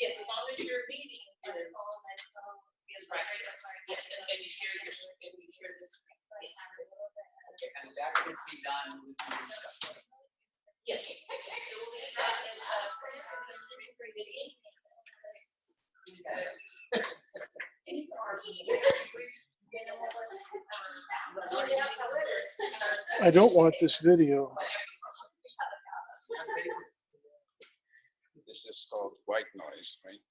Yes, as long as you're meeting. Yes, right. Yes, and then you share your screen, you share the screen. And that would be done with the instructor. Yes. It will be done as integrated I don't want this video. This is called white noise, right?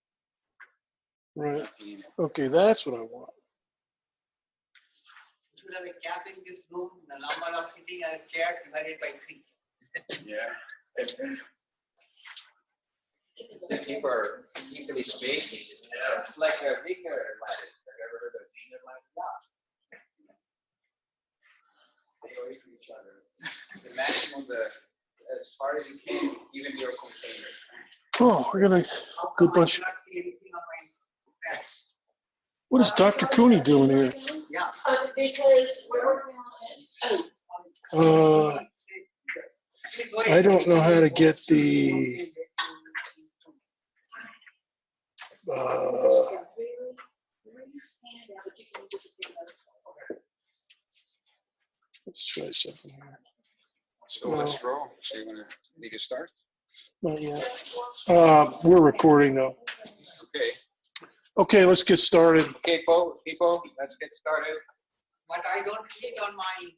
Right. Okay, that's what I want. You should have a cap in this room, the number of sitting and chairs divided by 3. Yeah. People are equally spaced. Yeah. It's like a ringer light. Have you ever heard of ringer light? Yeah. They go into each other. The maximum, as far as you can, even your container. Oh, we're gonna good bunch. What is Dr. Cooney doing here? Yeah. Because we're working on it. I don't know how to get the. Let's try something here. So let's roll. So you want to make a start? Not yet. We're recording though. Okay. Okay, let's get started. Okay, people, let's get started. But I don't see it on my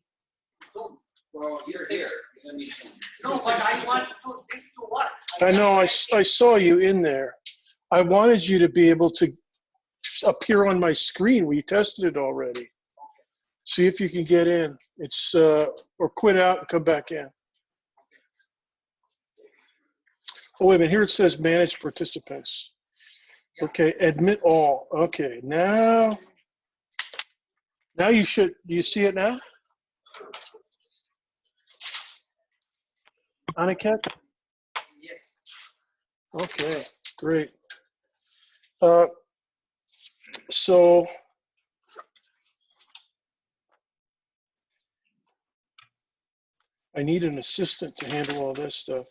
Zoom. Well, you're here. You don't need to. No, but I want this to work. I know, I saw you in there. I wanted you to be able to appear on my screen. We tested it already. See if you can get in. It's or quit out and come back in. Oh, wait a minute. Here it says manage participants. Okay, admit all. Okay, now you should. Do you see it now? Aniket? Yes. Okay, great. So I need an assistant to handle all this stuff.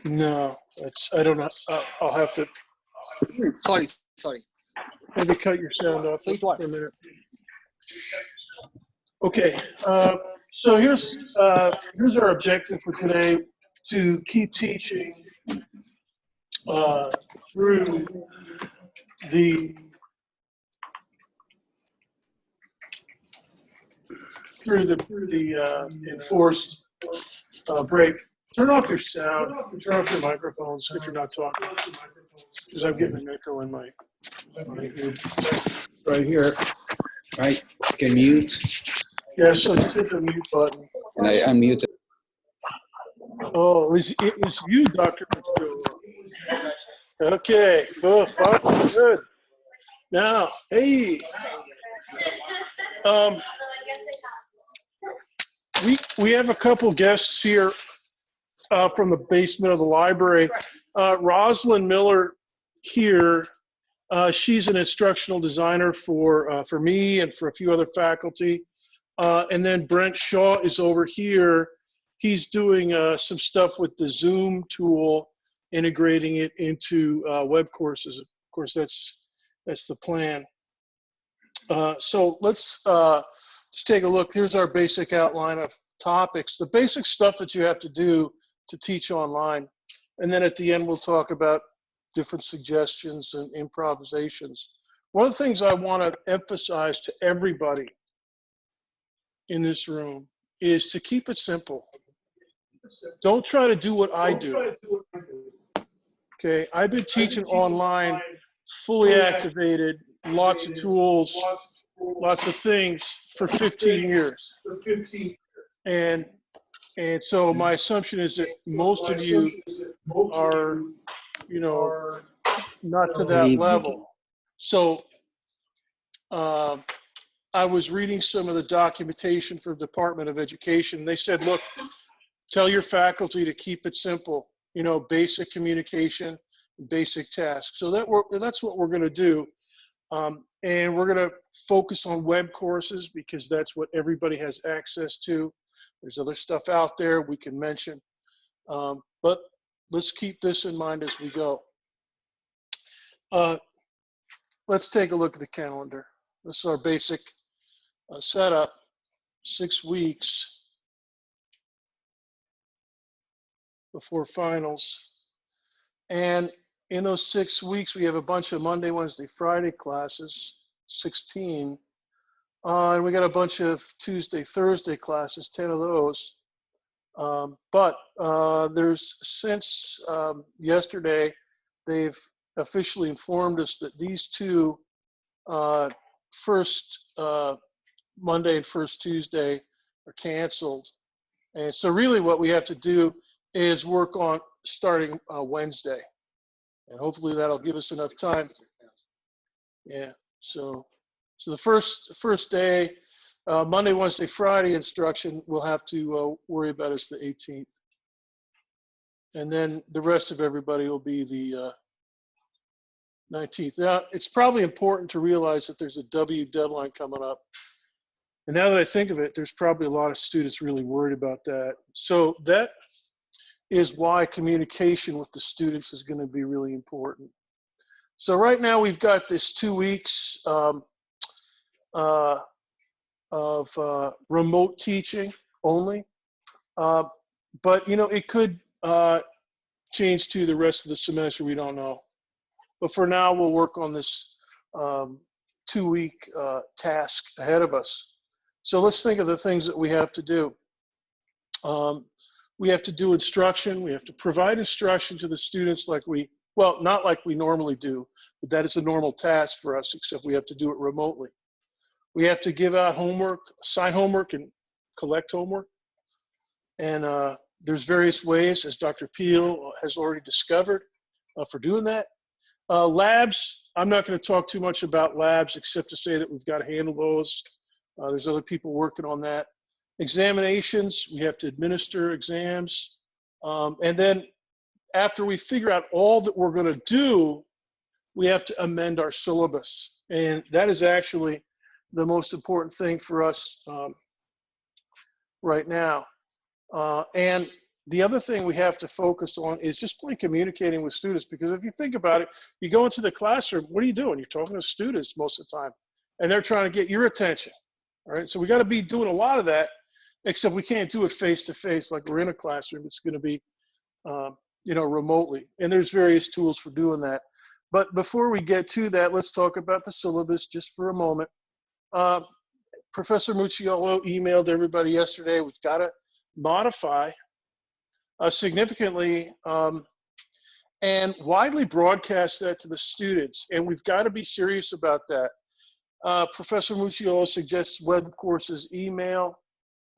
No, I don't know. I'll have to. Sorry. Maybe cut your sound off So it for a works. minute. Okay, so here's our objective for today: to keep teaching through the enforced break. Turn off your sound. Turn off your microphones if you're not talking, because I'm getting an echo in my Right here. Right. You can mute. Yeah, so just hit the mute button. And I unmute it. Oh, it was you, Dr. Matsuro. Okay, cool, fine, good. Now, hey, we have a couple guests here from the basement of the library. Rosalind Miller here. She's an instructional designer for me and for a few other faculty. And then Brent Shaw is over here. He's doing some stuff with the Zoom tool, integrating it into web courses. Of course, that's the plan. So let's just take a look. Here's our basic outline of topics, the basic stuff that you have to do to teach online. And then at the end, we'll talk about different suggestions and improvisations. One of the things I want to emphasize to everybody in this room is to keep it simple. Don't try to do what I do. Okay, I've been teaching online, fully activated, lots of tools, lots of things for 15 years. And so my assumption is that most of you are, not to that level. So I was reading some of the documentation for the Department of Education. They said, look, tell your faculty to keep it simple, basic communication, basic tasks. So that's what we're going to do. And we're going to focus on web courses because that's what everybody has access to. There's other stuff out there we can mention. But let's keep this in mind as we go. Let's take a look at the calendar. This is our basic setup, 6 weeks before finals. And in those 6 weeks, we have a bunch of Monday, Wednesday, Friday classes, 16. And we got a bunch of Tuesday, Thursday classes, 10 of those. But there's, since yesterday, they've officially informed us that these two first Monday and first Tuesday are canceled. And so really what we have to do is work on starting Wednesday. And hopefully that'll give us enough time. Yeah, so the first day, Monday, Wednesday, Friday instruction we'll have to worry about is the 18th. And then the rest of everybody will be the 19th. Now, it's probably important to realize that there's a W deadline coming up. And now that I think of it, there's probably a lot of students really worried about that. So that is why communication with the students is going to be really important. So right now we've got this 2 weeks of remote teaching only. But, you know, it could change to the rest of the semester. We don't know. But for now, we'll work on this 2-week task ahead of us. So let's think of the things that we have to do. We have to do instruction. We have to provide instruction to the students like well, not like we normally do, but that is a normal task for us, except we have to do it remotely. We have to give out homework, assign homework, and collect homework. And there's various ways, as Dr. Peel has already discovered, for doing that. Labs, I'm not going to talk too much about labs, except to say that we've got to handle those. There's other people working on that. Examinations, we have to administer exams. And then after we figure out all that we're going to do, we have to amend our syllabus. And that is actually the most important thing for us right now. And the other thing we have to focus on is just plain communicating with students, because if you think about it, you go into the classroom, what are you doing? You're talking to students most of the time, and they're trying to get your attention. All right, so we got to be doing a lot of that, except we can't do it face to face like we're in a classroom. It's going to be, you know, remotely, and there's various tools for doing that. But before we get to that, let's talk about the syllabus just for a moment. Professor Mucciolo emailed everybody yesterday. We've got to modify significantly and widely broadcast that to the students, and we've got to be serious about that. Professor Mucciolo suggests web courses, email,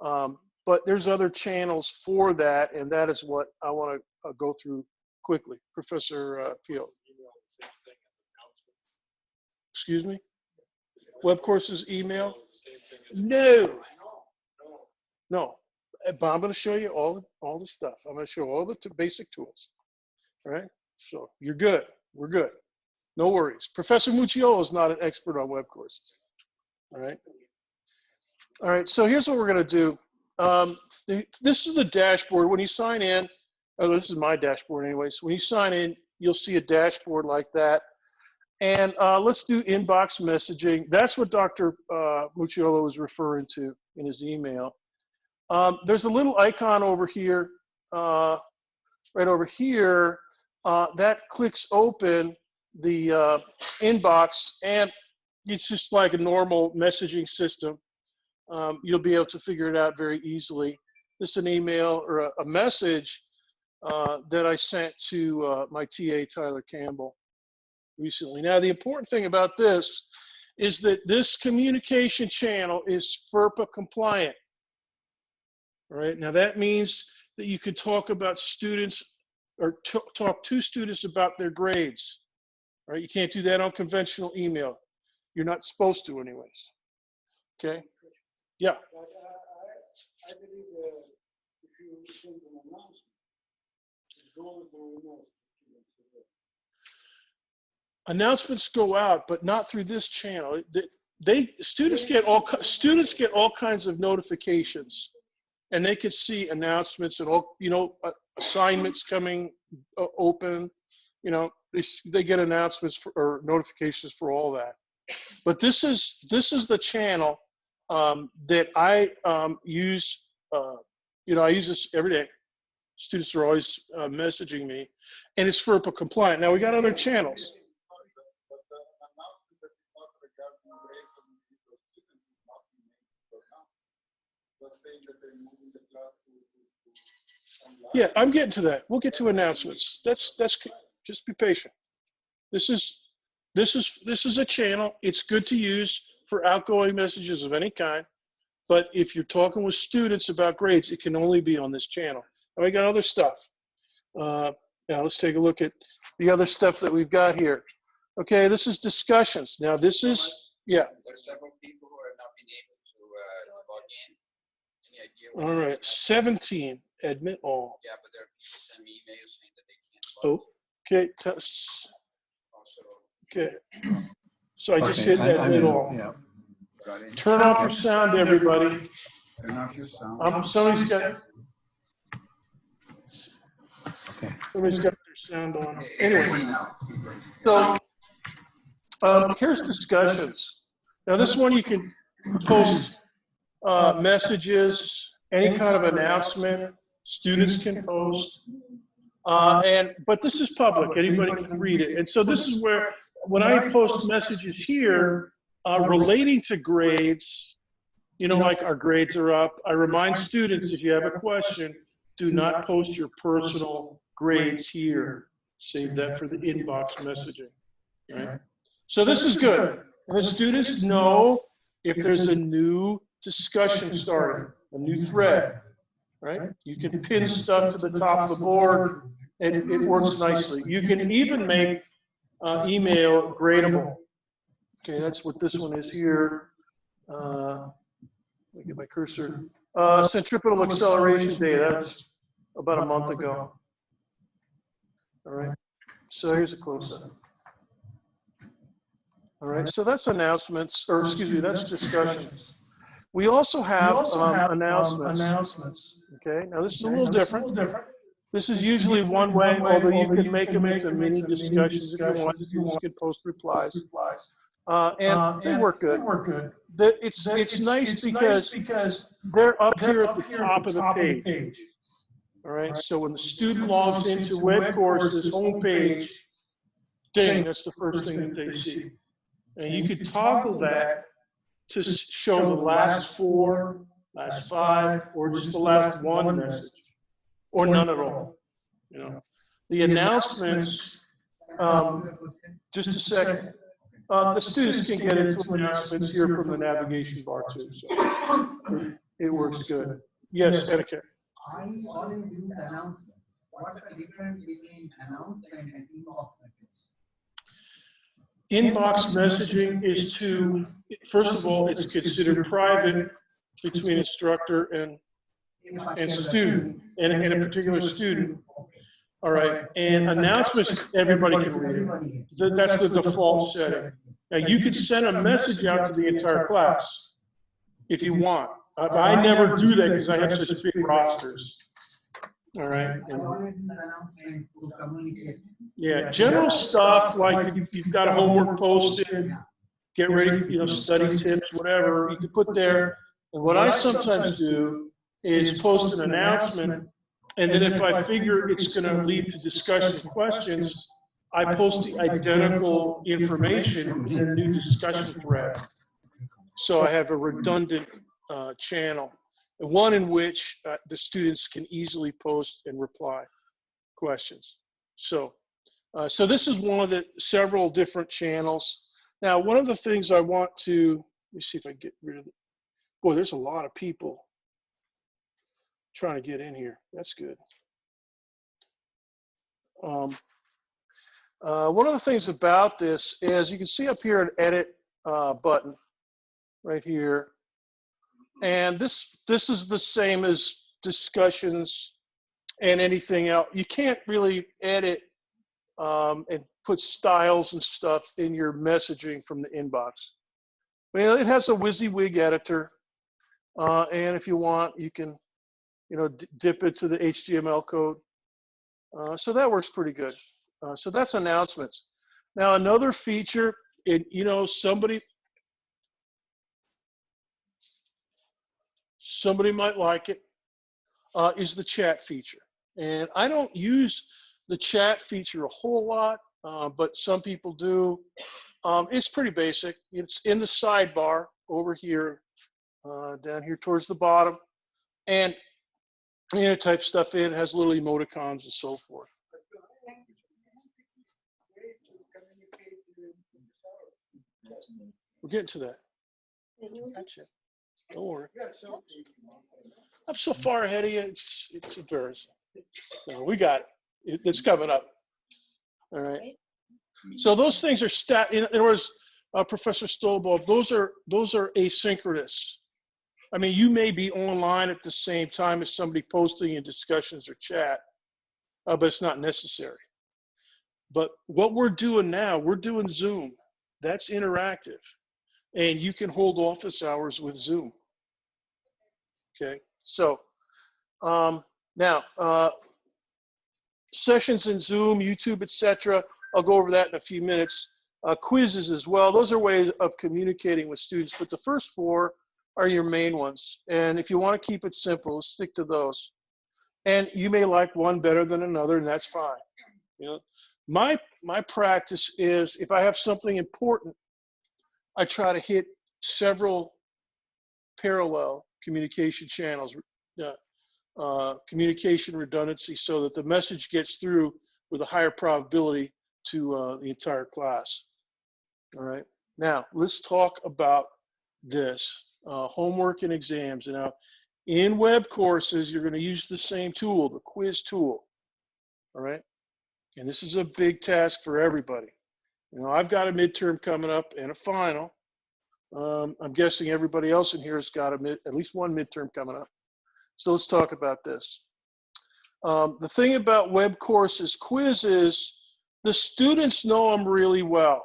but there's other channels for that, and that is what I want to go through quickly. Professor Peel. Excuse me? Web courses, email? No. No. But I'm going to show you all the stuff. I'm going to show all the basic tools. All right? So you're good. We're good. No worries. Professor Mucciolo is not an expert on web courses. All right? All right, so here's what we're going to do. This is the dashboard. When you sign in, this is my dashboard anyways. When you sign in, you'll see a dashboard like that. And let's do inbox messaging. That's what Dr. Mucciolo was referring to in his email. There's a little icon over here, right over here, that clicks open the inbox, and it's just like a normal messaging system. You'll be able to figure it out very easily. This is an email or a message that I sent to my TA, Tyler Campbell, recently. Now, the important thing about this is that this communication channel is FERPA compliant. All right, now that means that you can talk about students or talk to students about their grades. All right, you can't do that on conventional email. You're not supposed to anyways. Okay? Yeah. I believe if you send an announcement, announcements go out, but not through this channel. Students get all kinds of notifications, and they could see announcements and all, you know, assignments coming, open. You know, they get announcements or notifications for all that. But this is the channel that I use. You know, I use this every day. Students are always messaging me, and it's FERPA compliant. Now we got other channels. Yeah, I'm getting to that. We'll get to announcements. That's just be patient. This is a channel. It's good to use for outgoing messages of any kind. But if you're talking with students about grades, it can only be on this channel. And we got other stuff. Now let's take a look at the other stuff that we've got here. Okay, this is discussions. Now this is, yeah. There's several people who are not being able to log in. Any idea what All the right, reason is? 17, admit all. Yeah, but there are people send me emails saying that they can't log in. Okay, Also, okay. So I just hit I'm admit in, all. yeah. Turn off your sound, everybody. Turn off your sound. Somebody's got Okay. their sound on. Anyway, so here's discussions. Now this one you can post messages, any kind of announcement. Students can post, but this is public. Anybody can read it. And so this is where when I post messages here relating to grades, you know, like our grades are up. I remind students if you have a question, do not post your personal grades here. Save that for the inbox messaging. Right? So this is good. And the students know if there's a new discussion starting, a new thread. Right? You can pin stuff to the top of the board. It works nicely. You can even make email gradable. Okay, that's what this one is here. Let me get my cursor. Centripetal acceleration data. That's about a month ago. All right. So here's a close-up. All right. So that's announcements, or excuse me, that's discussions. We also have announcements. Okay. Now this is a little different. This is usually one way, although you can make them into mini discussions if you want. You can post replies. And they work good. It's nice because they're up here at the top of the page. All right. So when the student logs into web courses homepage, ding, that's the first thing that they see. And you could toggle that to show the last 4, last 5, or just the last 1 message, or none at all. You know, the announcements. Just a second. The students can get into announcements here from the navigation bar too. So it works good. Yes, etiquette. I always use announcement. What's the difference between announcement and inbox messaging? Inbox messaging is to, first of all, it's considered private between instructor and student, and a particular student. All right, and announcements, everybody can read it. That's the default setting. Now, you could send a message out to the entire class if you want. I never do that because I have such big rosters. All right. I always use announcement to communicate. Yeah, general stuff like you've got a homework posted, get ready, you know, study tips, whatever you can put there. And what I sometimes do is post an announcement, and then if I figure it's going to lead to discussion questions, I post the identical information in a new discussion thread. So I have a redundant channel, and one in which the students can easily post and reply questions. So, so this is one of the several different channels. Now, one of the things I want to, let me see if I get rid of it. Boy, there's a lot of people trying to get in here. That's good. One of the things about this is you can see up here an edit button right here. And this is the same as discussions and anything else. You can't really edit and put styles and stuff in your messaging from the inbox. Well, it has a WYSIWYG editor. And if you want, you can, you know, dip it to the HTML code So that works pretty good. So that's announcements. Now another feature, you know, somebody might like it, is the chat feature. And I don't use the chat feature a whole lot, but some people do. It's pretty basic. It's in the sidebar over here, down here towards the bottom. And you know, type stuff in, it has little emoticons and so forth. We're getting to that. Gotcha. Don't worry. I'm so far ahead of you, it's embarrassing. No, we got it. It's coming up. All right. So those things are in other words, Professor Stolboff, those are asynchronous. I mean, you may be online at the same time as somebody posting in discussions or chat, but it's not necessary. But what we're doing now, we're doing Zoom. That's interactive. And you can hold office hours with Zoom. Okay, so now sessions in Zoom, YouTube, etc. I'll go over that in a few minutes. Quizzes as well. Those are ways of communicating with students, but the first four are your main ones. And if you want to keep it simple, stick to those. And you may like one better than another, and that's fine. You know, my practice is if I have something important, I try to hit several parallel communication channels, communication redundancy, so that the message gets through with a higher probability to the entire class. All right. Now let's talk about this homework and exams. Now, in web courses, you're going to use the same tool, the quiz tool. All right. And this is a big task for everybody. You know, I've got a midterm coming up and a final. I'm guessing everybody else in here has got at least one midterm coming up. So let's talk about this. The thing about web courses, quizzes, the students know them really well.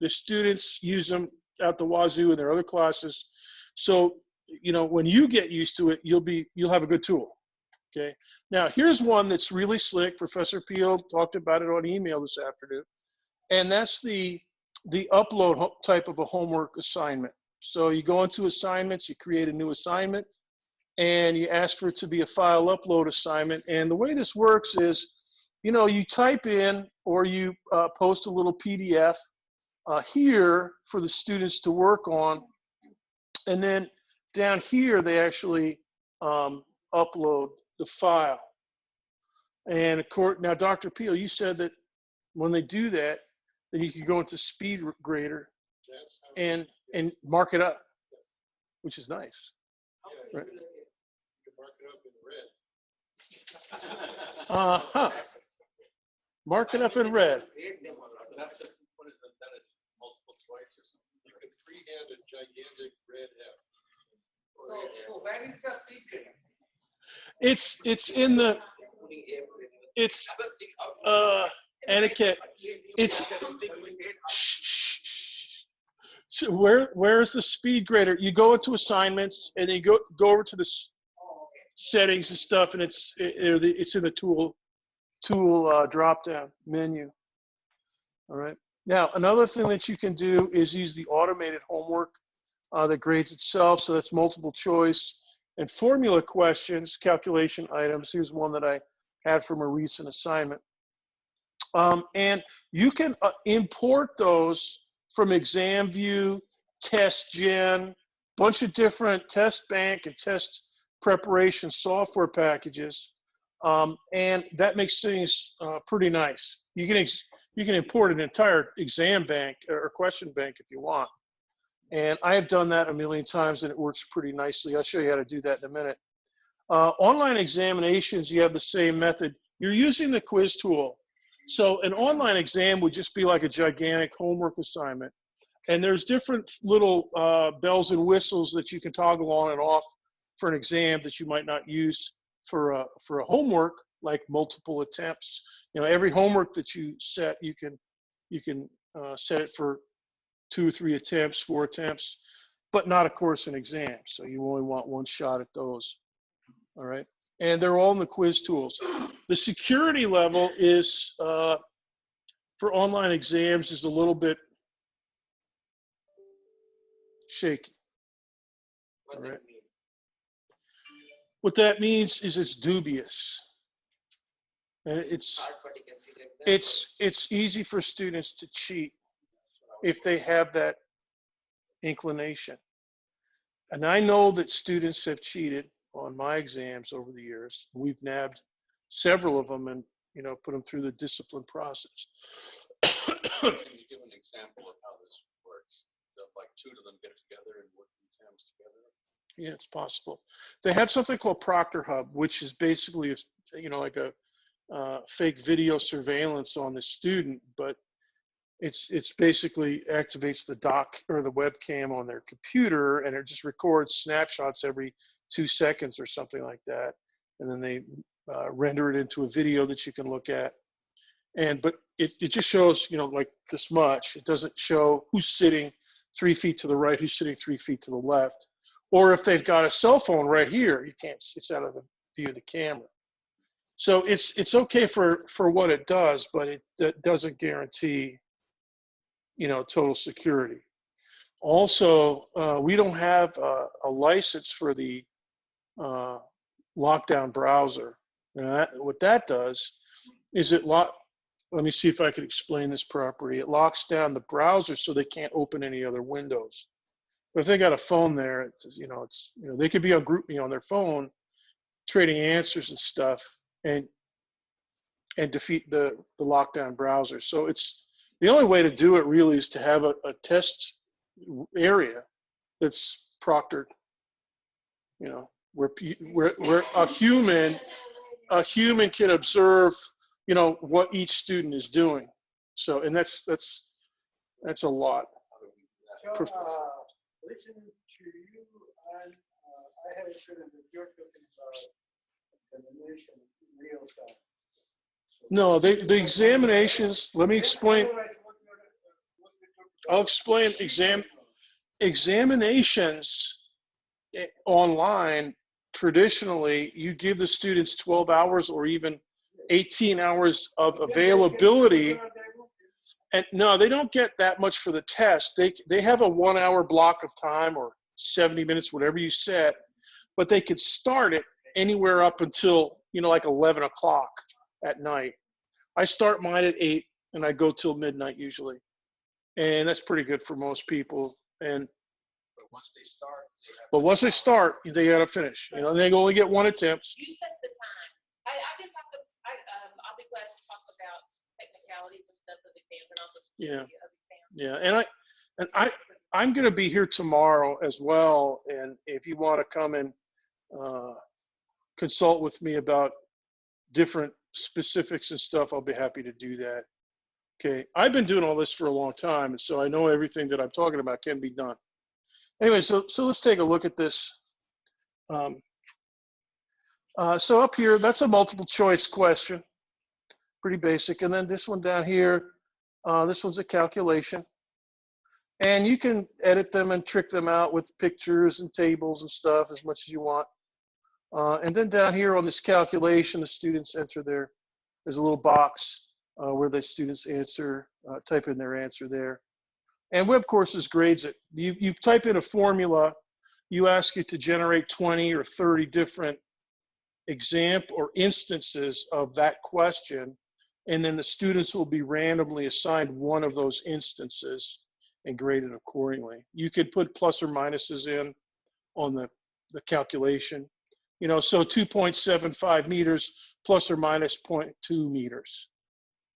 The students use them at the wazoo in their other classes. So, you know, when you get used to it, you'll have a good tool. Okay. Now here's one that's really slick. Professor Pio talked about it on email this afternoon, and that's the upload type of a homework assignment. So you go into assignments, you create a new assignment, and you ask for it to be a file upload assignment. And the way this works is, you know, you type in or you post a little PDF here for the students to work on, and then down here they actually upload the file. And of course, now Dr. Peel, you said that when they do that, then you can go into Speed Grader and mark it up, which is nice. Right. Uh-huh. Mark it up in red. That's a, what is it, that is multiple choice or something? You could freehand a gigantic red F. So where is the secret? It's in the, it's etiquette. It's, so where is the speed grader? You go into assignments and then you go over to the settings and stuff, and it's in the tool drop down menu. All right. Now another thing that you can do is use the automated homework that grades itself. So that's multiple choice and formula questions, calculation items. Here's one that I had from a recent assignment. And you can import those from ExamView, TestGen, bunch of different test bank and test preparation software packages, and that makes things pretty nice. You can import an entire exam bank or question bank if you want, and I have done that a million times, and it works pretty nicely. I'll show you how to do that in a minute. Online examinations, you have the same method. You're using the quiz tool. So an online exam would just be like a gigantic homework assignment. And there's different little bells and whistles that you can toggle on and off for an exam that you might not use for a homework, like multiple attempts. You know, every homework that you set, you can set it for 2 or 3 attempts, 4 attempts, but not, of course, an exam. So you only want one shot at those. All right. and they're all in the quiz tools. The security level is, for online exams, is a little bit shaky. What All they right. mean. What that means is it's dubious. And Hard for the consider exam. it's easy for students to cheat if they have that inclination. And I know that students have cheated on my exams over the years. We've nabbed several of them and, you know, put them through the discipline process. Can you give an example of how this works? Like two of them get together and work exams together? Yeah, it's possible. They have something called Proctor Hub, which is basically, you know, like a fake video surveillance on the student, but it's basically activates the dock or the webcam on their computer, and it just records snapshots every 2 seconds or something like that, and then they render it into a video that you can look at. But it just shows, you know, like this much. It doesn't show who's sitting 3 feet to the right, who's sitting 3 feet to the left. Or if they've got a cell phone right here, you can't, it's out of the view of the camera. So it's okay for what it does, but it doesn't guarantee, you know, total security. Also, we don't have a license for the lockdown browser. And what that does is let me see if I can explain this properly. It locks down the browser so they can't open any other windows. But if they got a phone there, you know, they could be on GroupMe on their phone, trading answers and stuff, and defeat the lockdown browser. So it's the only way to do it really is to have a test area that's proctored, you know, where a human can observe, you know, what each student is doing. So, and that's a lot. So, listening to you, and I have a feeling that you're talking about examination in real time. So No, the examinations, let me explain. I'll explain examinations online. Traditionally, you give the students 12 hours or even 18 hours of availability. And no, they don't get that much for the test. They have a 1 hour block of time or 70 minutes, whatever you set, but they could start it anywhere up until, you know, like 11 o'clock at night. I start mine at 8 and I go till midnight usually. And that's pretty good for most people. But once they start, they got to finish. You know, they only get one attempt. You set the time. I've been talking, I'll be glad to talk about technicalities and stuff of exams and also security of exams. Yeah, and I'm going to be here tomorrow as well. And if you want to come and consult with me about different specifics and stuff, I'll be happy to do that. Okay, I've been doing all this for a long time, and so I know everything that I'm talking about can be done. Anyway, so let's take a look at this. So up here, that's a multiple choice question, pretty basic. And then this one down here, this one's a calculation. And you can edit them and trick them out with pictures and tables and stuff as much as you want. And then down here on this calculation, the students enter there's a little box where the students answer, type in their answer there. And WebCourses grades it. You type in a formula, you ask it to generate 20 or 30 different example or instances of that question, and then the students will be randomly assigned one of those instances and graded accordingly. You could put plus or minuses in on the calculation. You know, so 2.75 meters plus or minus 0.2 meters.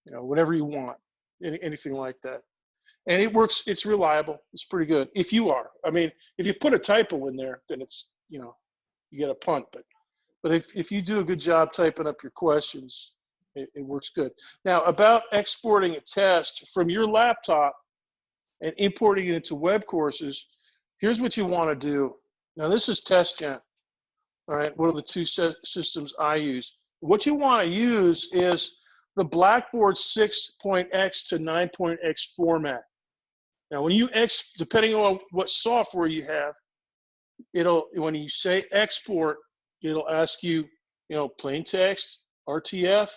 You know, whatever you want, anything like that. And it works, it's reliable, it's pretty good. If you are, I mean, if you put a typo in there, then it's, you know, you get a punt. But if you do a good job typing up your questions, it works good. Now, about exporting a test from your laptop and importing it into WebCourses, here's what you want to do. Now, this is TestGen. All right, one of the two systems I use. What you want to use is the Blackboard 6.x to 9.x format. Now, when you depending on what software you have, when you say export, it'll ask you you know, plain text, RTF,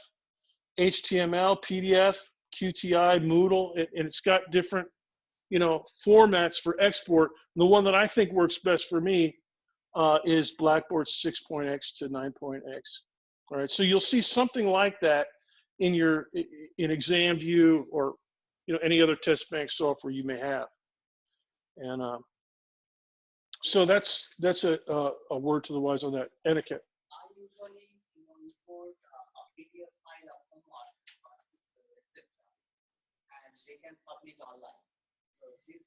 HTML, PDF, QTI, Moodle, and it's got different, you know, formats for export. The one that I think works best for me is Blackboard 6.x to 9.x. All right, so you'll see something like that in your in ExamView or, you know, any other test bank software you may have. And so that's a word to the wise on that. Etiquette. I usually, you know, import a PDF file of homework, etc., and they can submit online. So this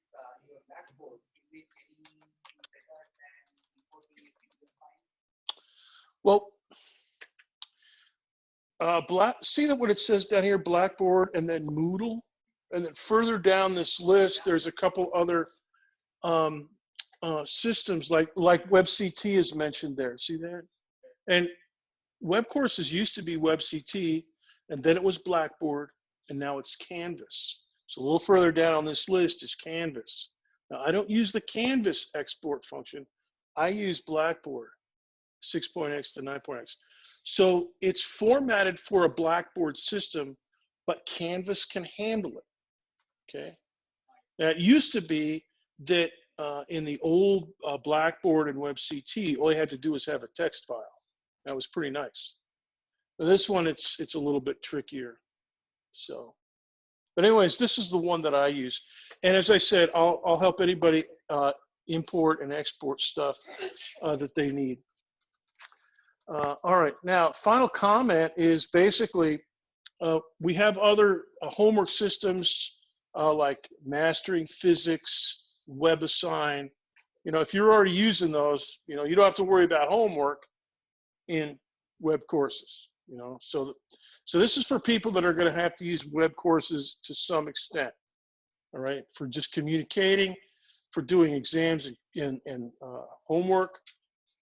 your Blackboard, is it any better than importing a PDF file? Well, see that what it says down here, Blackboard, and then Moodle, and then further down this list, there's a couple other systems like WebCT is mentioned there. See that? And web courses used to be WebCT, and then it was Blackboard, and now it's Canvas. So a little further down on this list is Canvas. Now I don't use the Canvas export function. I use Blackboard 6.x to 9.x. So it's formatted for a Blackboard system, but Canvas can handle it. Okay. Now it used to be that in the old Blackboard and WebCT, all you had to do was have a text file. That was pretty nice. But this one, it's a little bit trickier. So, but anyways, this is the one that I use. And as I said, I'll help anybody import and export stuff that they need. All right, now final comment is basically we have other homework systems like Mastering Physics, WebAssign. You know, if you're already using those, you know, you don't have to worry about homework in web courses. You know, so this is for people that are going to have to use web courses to some extent. All right, for just communicating, for doing exams and homework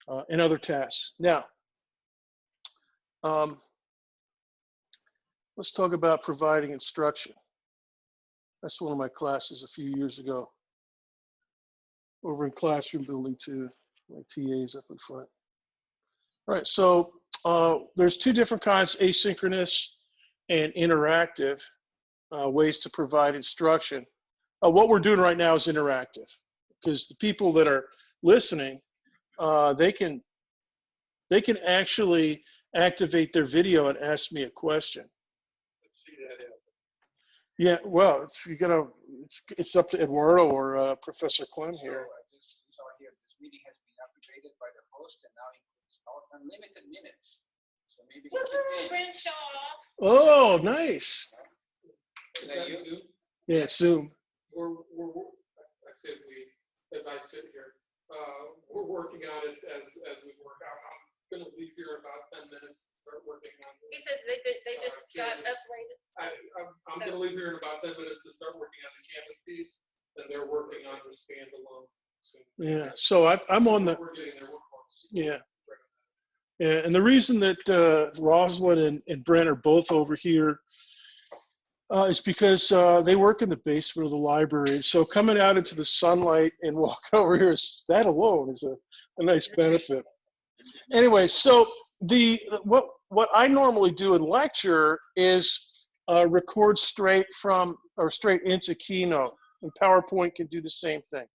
and other tasks. Now, let's talk about providing instruction. That's one of my classes a few years ago. Over in Classroom Building 2, my TA's up in front. All right, so there's two different kinds, asynchronous and interactive ways to provide instruction. What we're doing right now is interactive, because the people that are listening, they can actually activate their video and ask me a question. Let's see that happen. Yeah, well, it's up to Eduardo or Professor Clem here. So this over here, this meeting has been upgraded by the host and now includes unlimited minutes. So maybe Crenshaw. Oh, nice. is that you? Yeah, Zoom. I said we, as I sit here, we're working on it as we work out. I'm going to leave here in about 10 minutes to start working on it. He said they just got upgraded. I'm going to leave here in about 10 minutes to start working on the Canvas piece, and they're working on the standalone. Yeah, so I'm on the, We're getting there. We're close. yeah. Yeah, and the reason that Rosalind and Brent are both over here is because they work in the basement of the library. So coming out into the sunlight and walking over here, that alone is a nice benefit. Anyway, so what I normally do in lecture is record straight into Keynote, and PowerPoint can do the same thing.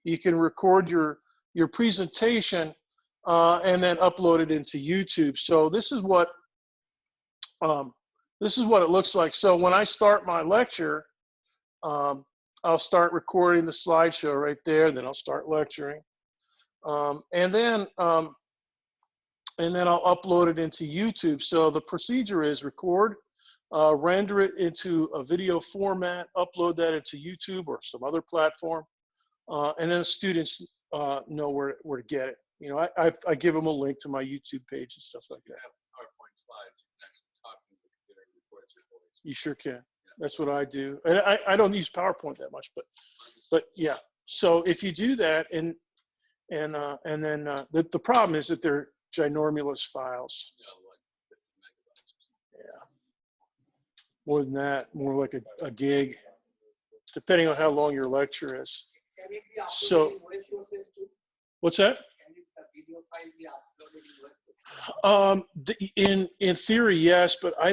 You can record your presentation and then upload it into YouTube. So this is what it looks like. So when I start my lecture, I'll start recording the slideshow right there. Then I'll start lecturing, and then I'll upload it into YouTube. So the procedure is record, render it into a video format, upload that into YouTube or some other platform, and then the students know where to get it. You know, I give them a link to my YouTube page and stuff like that. PowerPoint slides, you can actually talk to the computer and record your voice. You sure can. That's what I do. And I don't use PowerPoint that much, but yeah. So if you do that, and then the problem is that they're ginormous files. Yeah, like 50 megabytes or something. Yeah. More than that, more like a gig, depending on how long your lecture is. Can it be uploaded So- in voice courses too? What's that? Can the video file be uploaded in voice courses? In theory, yes, but I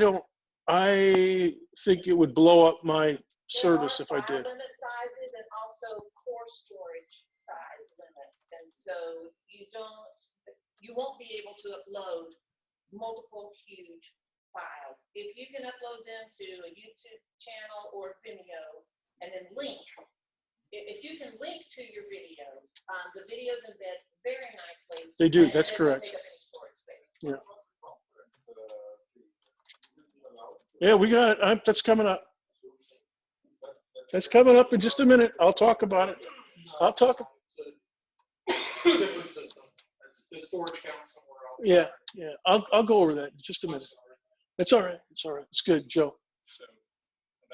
think it would blow up my service if I did. There are file limit sizes and also core storage size limits, and so you won't be able to upload multiple huge files. If you can upload them to a YouTube channel or Vimeo and then link, if you can link to your video, the videos embed very nicely. They do, and that's it won't correct. take up any storage space. Yeah. Yeah, we got it. That's coming up. That's coming up in just a minute. I'll talk about it. I'll talk. Different system. The storage count somewhere else. Yeah, yeah. I'll go over that in just a minute. It's all right. It's all right. It's good, Joe. So, a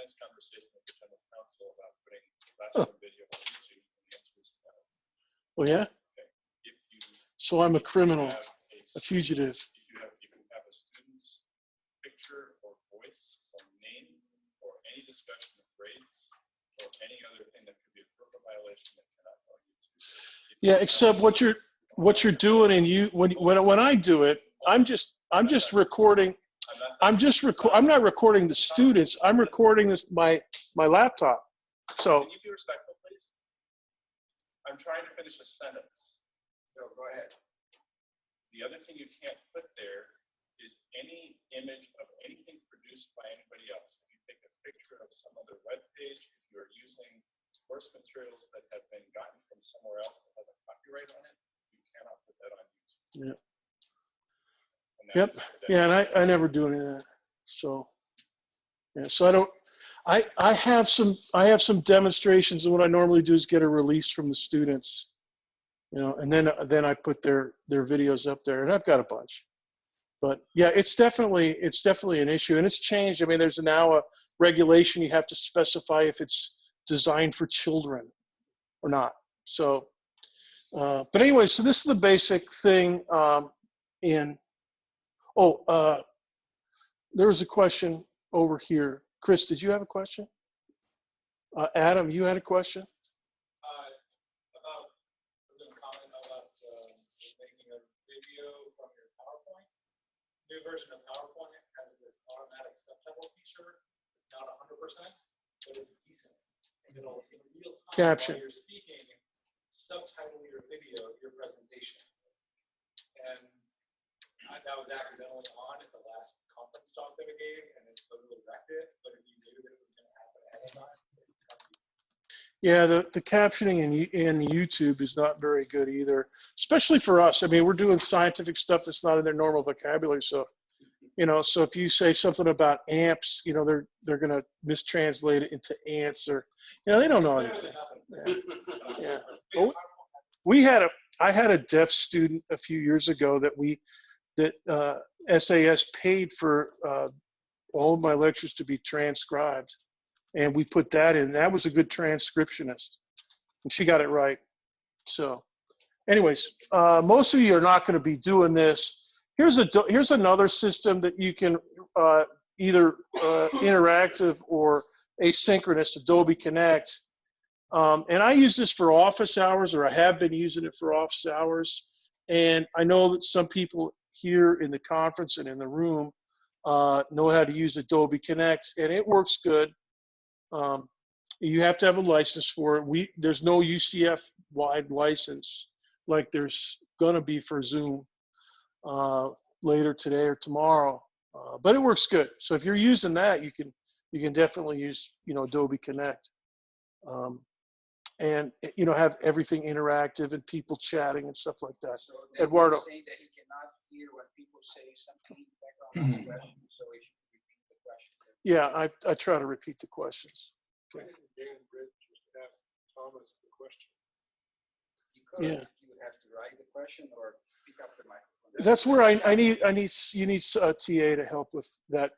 nice conversation with the general counsel about putting last video on YouTube, and the answer is no. Oh yeah. Okay. If you So I'm a criminal, have a fugitive. If you can have a student's picture or voice or name or any discussion of grades or any other thing that could be a FERPA violation that cannot go on YouTube. Yeah, except what you're doing, and when I do it, I'm just recording. I'm not recording the students. I'm recording my laptop. So. Can you be respectful, please? I'm trying to finish a sentence. So go ahead. The other thing you can't put there is any image of anything produced by anybody else. If you take a picture of some other web page, if you're using source materials that have been gotten from somewhere else that has a copyright on it, you cannot put that on YouTube. Yeah. Yep. Yeah, and I never do any of that. So yeah, so I don't. I have some demonstrations, and what I normally do is get a release from the students, and then I put their videos up there, and I've got a bunch. But yeah, it's definitely an issue, and it's changed. I mean, there's now a regulation you have to specify if it's designed for children or not. So, but anyway, so this is the basic thing. There was a question over here. Chris, did you have a question? Adam, you had a question? About making a video from your PowerPoint. New version of PowerPoint has this automatic subtitle feature. It's not 100%, but it's decent. And it'll, in real time, Caption. while you're speaking, subtitle your video, your presentation. And that was accidentally on at the last conference talk that I gave, and it totally wrecked it. But if you knew that it was going to happen ahead of time, Yeah, the captioning in YouTube is not very good either, especially for us. I mean, we're doing scientific stuff that's not in their normal vocabulary. So, so if you say something about amps, they're going to mistranslate it into ants, or, they don't know anything. Yeah. Well, I had a deaf student a few years ago that SAS paid for all of my lectures to be transcribed. And we put that in. That was a good transcriptionist, and she got it right. So, anyways, most of you are not going to be doing this. Here's another system that you can either interactive or asynchronous, Adobe Connect. And I use this for office hours, or I have been using it for office hours. And I know that some people here in the conference and in the room know how to use Adobe Connect, and it works good. You have to have a license for it. There's no UCF-wide license like there's gonna be for Zoom later today or tomorrow, but it works good. So if you're using that, you can definitely use Adobe Connect, and have everything interactive and people chatting and stuff like that. So Eduardo. saying that he cannot hear when people say something in the background as well, so he should repeat the question. Yeah, I try to repeat the questions. Why didn't Dan Britt just ask Thomas the question? You could, Yeah. you would have to write the question or pick up the microphone. That's where you need a TA to help with that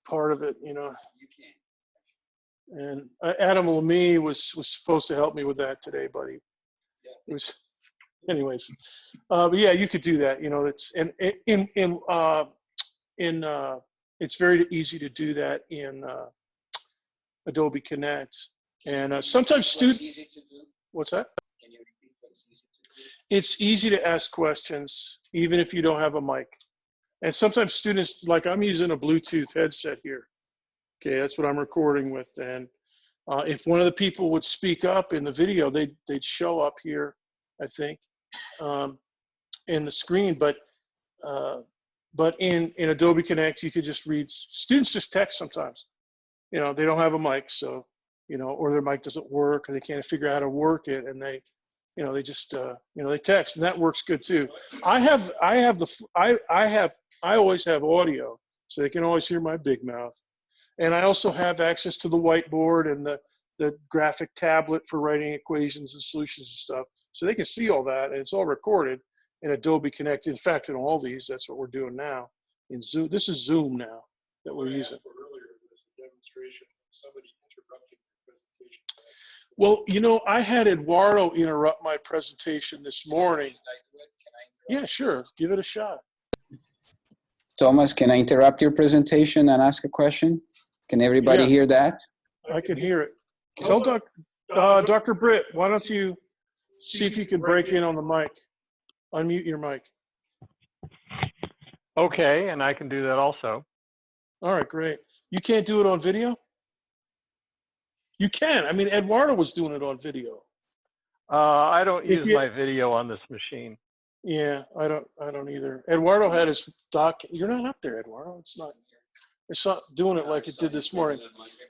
part of it, You can. And Adam Lemie was supposed to help me with that today, buddy. Yeah. It was, anyways. But yeah, you could do that. It's it's very easy to do that in Adobe Connect. And sometimes students. Easy to do? What's that? Can you repeat what's easy to do? It's easy to ask questions, even if you don't have a mic. And sometimes students, like I'm using a Bluetooth headset here. Okay, that's what I'm recording with. And if one of the people would speak up in the video, they'd show up here, I think, in the screen. But in Adobe Connect, you could just read. Students just text sometimes. You know, they don't have a mic, so, you know, or their mic doesn't work, or they can't figure out how to work it, and they, you know, they just, you know, they text, and that works good too. I always have audio, so they can always hear my big mouth. And I also have access to the whiteboard and the graphic tablet for writing equations and solutions and stuff. So they can see all that, and it's all recorded in Adobe Connect. In fact, in all these, that's what we're doing now. In Zoom, this is Zoom now that we're using. Earlier, there's a demonstration of somebody interrupting the presentation. Well, you know, I had Eduardo interrupt my presentation this morning. Yeah, sure. Give it a shot. Thomas, can I interrupt your presentation and ask a question? Can everybody Yeah. hear that? I can hear it. Tell Dr. Britt, why don't you see if you can break in on the mic? Unmute your mic. Okay, and I can do that also. All right, great. You can't do it on video? You can. I mean, Eduardo was doing it on video. I don't use my video on this machine. Yeah, I don't either. Eduardo had his doc. You're not up there, Eduardo. It's not doing it like it did this morning.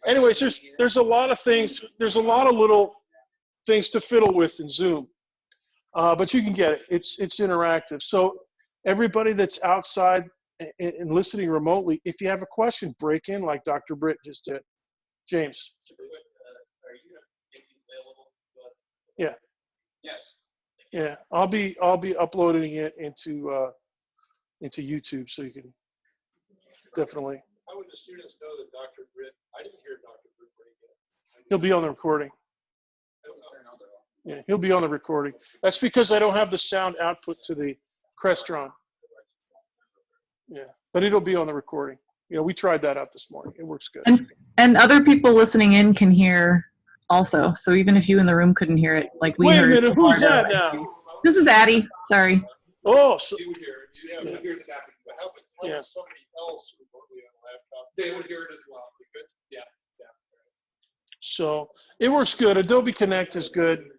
Anyways, there's a lot of things. There's a lot of little things to fiddle with in Zoom, but you can get it. It's interactive. So everybody that's outside and listening remotely, if you have a question, break in like Dr. Britt just did. James. Are you going to make these available to us? Yeah. Yes. Yeah, I'll be uploading it into YouTube, so you can definitely. How would the students know that Dr. Britt, I didn't hear Dr. Britt break in. He'll be on the recording. I don't know. Yeah, he'll be on the recording. That's because I don't have the sound output to the Crestron. Yeah, but it'll be on the recording. You know, we tried that out this morning. It works good. And other people listening in can hear also. So even if you in the room couldn't hear it, like we heard. Wait a minute, who's that now? This is Addie. Sorry. Oh, so, You would hear it. You would hear it happen. But how if it's Yeah. somebody else remotely on a laptop? They would hear it as well. Good. Yeah. so it works good. Adobe Connect is good.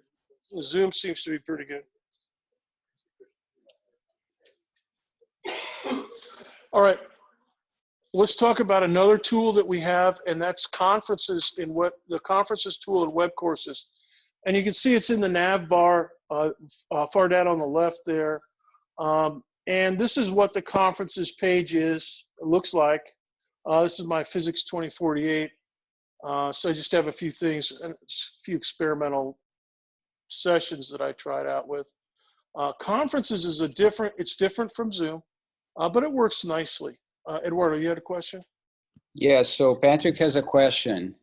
Zoom seems to be pretty good. All right, let's talk about another tool that we have, and that's conferences in the conferences tool in web courses. And you can see it's in the nav bar far down on the left there. And this is what the conferences page is. It looks like. This is my Physics 2048. So I just have a few things, a few experimental sessions that I tried out with. Conferences is it's different from Zoom, but it works nicely. Eduardo, you had a question? Yes, so Patrick has a question.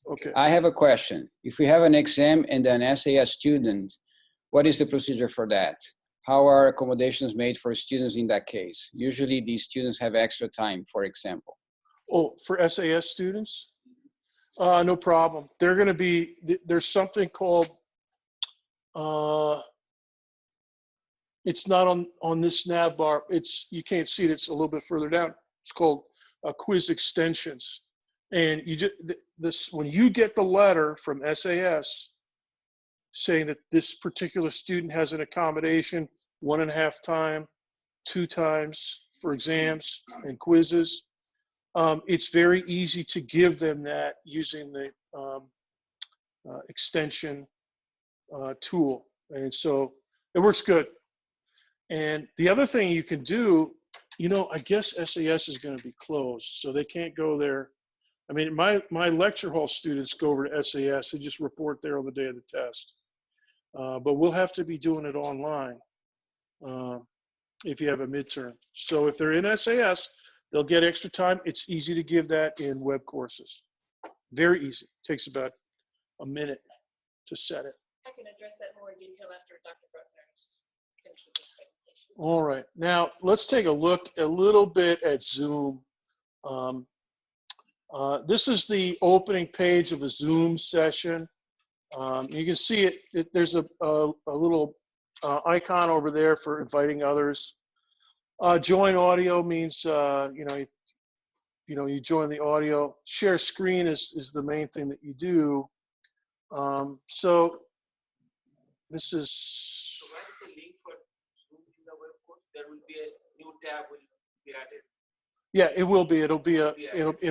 Okay. I have a question. If we have an exam and an SAS student, what is the procedure for that? How are accommodations made for students in that case? Usually these students have extra time, for example. Oh, for SAS students? No problem. They're going to be, there's something called, it's not on this nav bar. You can't see it. It's a little bit further down. It's called quiz extensions. And when you get the letter from SAS saying that this particular student has an accommodation 1.5 times, 2 times for exams and quizzes, it's very easy to give them that using the extension tool. And so it works good. And the other thing you can do, you know, I guess SAS is going to be closed, so they can't go there. I mean, my lecture hall students go over to SAS. They just report there on the day of the test. But we'll have to be doing it online if you have a midterm. So if they're in SAS, they'll get extra time. It's easy to give that in web courses. Very easy. Takes about a minute to set it. I can address that more in detail after Dr. Bruckner finishes his presentation. All right. Now, let's take a look a little bit at Zoom. This is the opening page of a Zoom session. You can see it there's a little icon over there for inviting others. Join audio means, you join the audio. Share screen is the main thing that you do. So this is. So where is the link for Zoom in the web course? There will be a new tab will be added. Yeah, it will be. It'll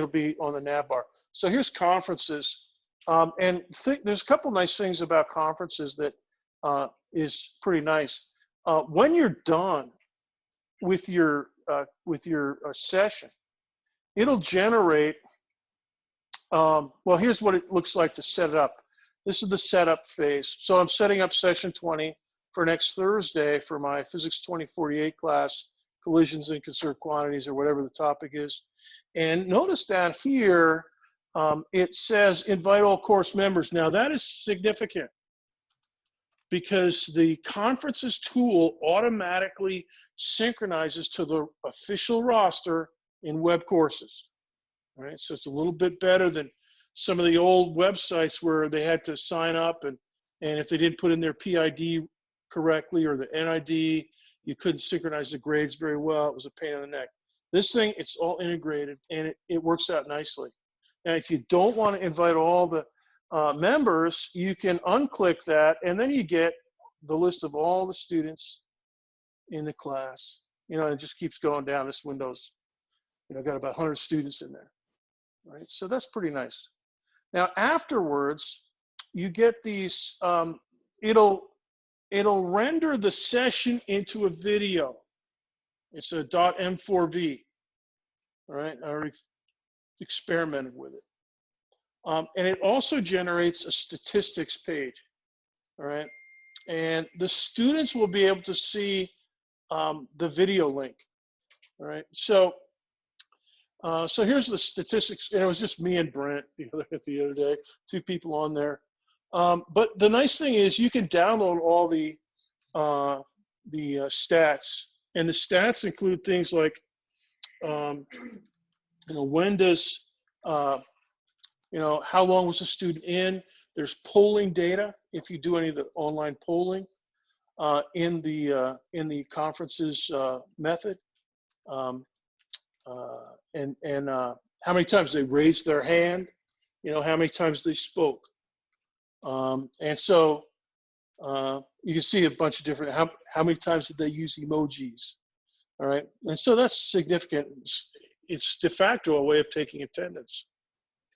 be on the nav bar. So here's conferences, and there's a couple nice things about conferences that is pretty nice. When you're done with your session, it'll generate. Well, here's what it looks like to set it up. This is the setup phase. So I'm setting up session 20 for next Thursday for my Physics 2048 class, collisions and conserved quantities, or whatever the topic is. And notice down here, it says invite all course members. Now that is significant because the conferences tool automatically synchronizes to the official roster in web courses. All right, so it's a little bit better than some of the old websites where they had to sign up, and if they didn't put in their PID correctly or the NID, you couldn't synchronize the grades very well. It was a pain in the neck. This thing, it's all integrated, and it works out nicely. And if you don't want to invite all the members, you can unclick that, and then you get the list of all the students in the class. It just keeps going down. This window's, got about 100 students in there. Right, so that's pretty nice. Now afterwards, you get these. It'll render the session into a video. It's a .m4v. All right, I already experimented with it, and it also generates a statistics page. All right, and the students will be able to see the video link. All right, so here's the statistics, and it was just me and Brent the other day, 2 people on there. But the nice thing is you can download all the stats, and the stats include things like, when does, how long was a student in? There's polling data if you do any of the online polling in the conferences method. And how many times they raised their hand, how many times they spoke. And so you can see a bunch of different, how many times did they use emojis, all right? And so that's significant. It's de facto a way of taking attendance.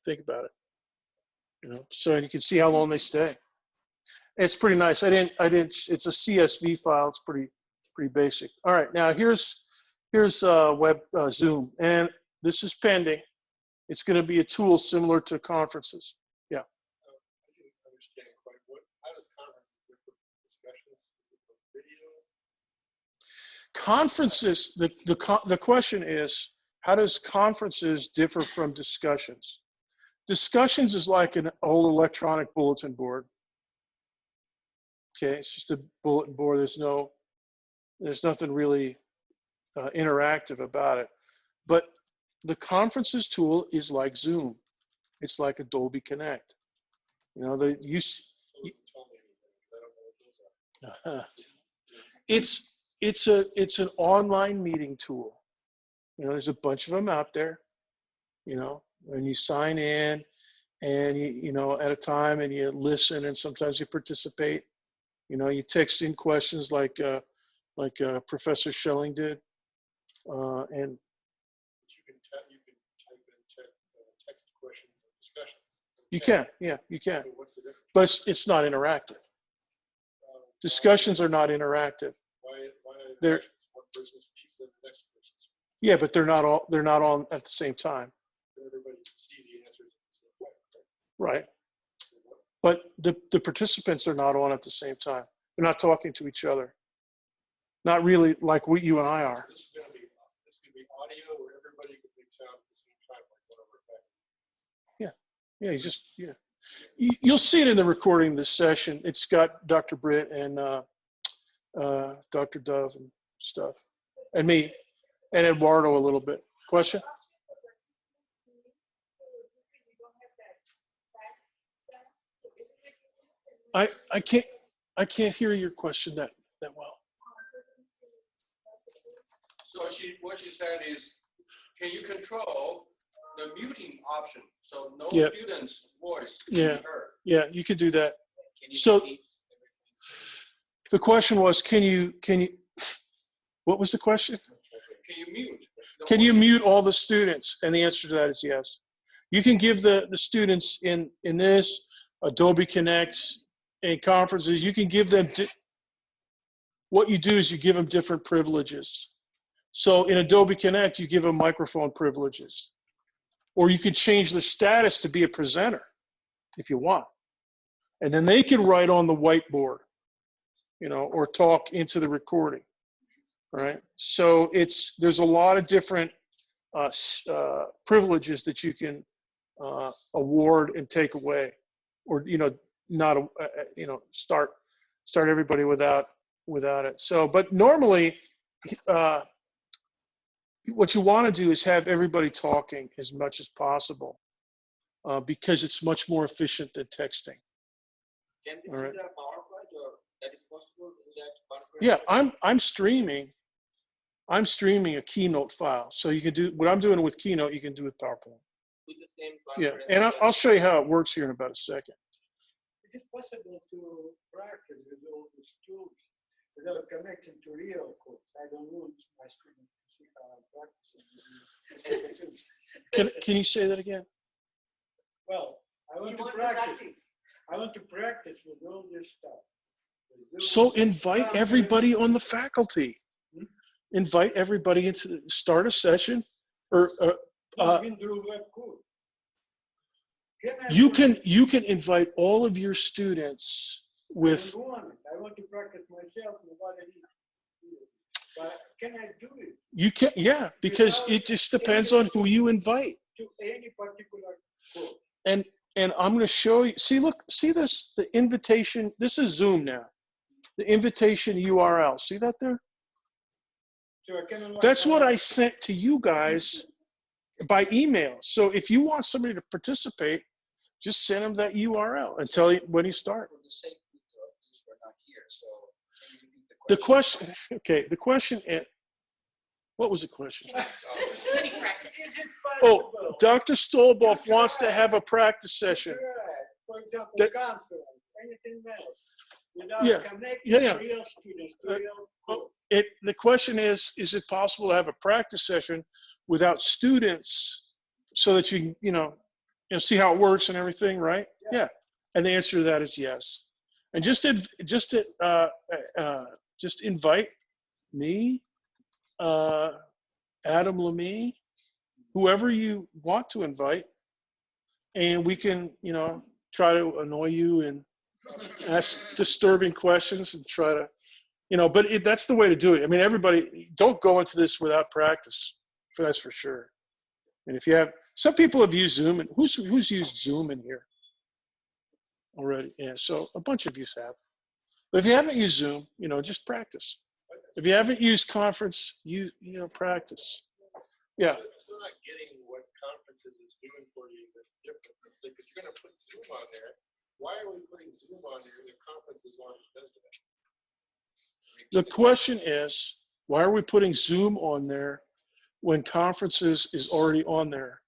Think about it, so you can see how long they stay. It's pretty nice. It's a CSV file. It's pretty basic. All right, now here's Zoom, and this is pending. It's going to be a tool similar to conferences. Yeah. I didn't understand quite how does conferences differ from discussions? Is it video? Conferences, the question is, how does conferences differ from discussions? Discussions is like an old electronic bulletin board. Okay, it's just a bulletin board. There's nothing really interactive about it. But the conferences tool is like Zoom. It's like Adobe Connect. It's an online meeting tool. There's a bunch of them out there. And you sign in, and you at a time, and you listen, and sometimes you participate. You text in questions like Professor Schelling did, and you can type in text questions and discussions. you can, yeah, you can. So what's the difference? But it's not interactive. Discussions are not interactive. Why They're, one person speaks, then the next person speaks. yeah, but they're not on at the same time. Everybody can see the answers at the same time, Right. But the participants are not on at the same time. They're not talking to each other. Not really like you and I are. This is going to be audio where everybody can make sound at the same time, like whatever effect. Yeah. You'll see it in the recording of this session. It's got Dr. Britt and Dr. Dove and stuff, and me, and Eduardo a little bit. Question? I can't hear your question that well. So what she said is, can you control the muting option so no Yeah. student's voice Yeah. can be heard? Yeah, you could do that. Can you So see the question was, can you, what was the question? Can you mute? the Can you voice? mute all the students? And the answer to that is yes. You can give the students in this, Adobe Connect, and conferences, you can give them, what you do is you give them different privileges. So in Adobe Connect, you give them microphone privileges. Or you could change the status to be a presenter if you want. And then they can write on the whiteboard, you know, or talk into the recording, right? So there's a lot of different privileges that you can award and take away, or, you know, not, you know, start everybody without it. So, but normally, what you want to do is have everybody talking as much as possible, because it's much more efficient than texting. Can we All see right. the PowerPoint, or that is possible in that conference? Yeah, I'm streaming a Keynote file. So you can do what I'm doing with Keynote, you can do with PowerPoint. With the same Yeah, conference. and I'll show you how it works here in about a second. Is it possible to practice with all these tools without connecting to real code? I don't want my students to see how I'm practicing. Can you say that again? Well, I want to practice. I want to practice with all this stuff. So invite everybody on the faculty. Invite everybody into start a session, or can do web code. you can invite all of your students with. I want to practice myself without any. But can I do it? You can, yeah, because it just depends on who you invite. To any particular code. And I'm going to show you. See, look, see this, the invitation. This is Zoom now. The invitation URL. See that there? So I can That's what I sent to you guys by email. So if you want somebody to participate, just send them that URL and tell you when you start. For the sake of this, we're not here, so can you repeat The question, okay, the question is, what was the question? When you practice. Oh, Dr. Stolboff wants to have a practice session. For example, That- conference, anything else, without Yeah, connecting yeah. real students to real code. The question is it possible to have a practice session without students so that you know, see how it works and everything, right? Yeah. And the answer to that is yes. And just invite me, Adam Lemie, whoever you want to invite, and we can, you know, try to annoy you and ask disturbing questions and try to, you know, but that's the way to do it. I mean, everybody, don't go into this without practice. That's for sure. And if you have, some people have used Zoom, and who's used Zoom in here already? Yeah, so a bunch of you have. But if you haven't used Zoom, you know, just practice. If you haven't used conference, you know, practice. Yeah. Still not getting what conferences is doing for you that's different. It's like, if you're going to put Zoom on there, why are we putting Zoom on there if conferences aren't because of it? The question is, why are we putting Zoom on there when conferences is already on there?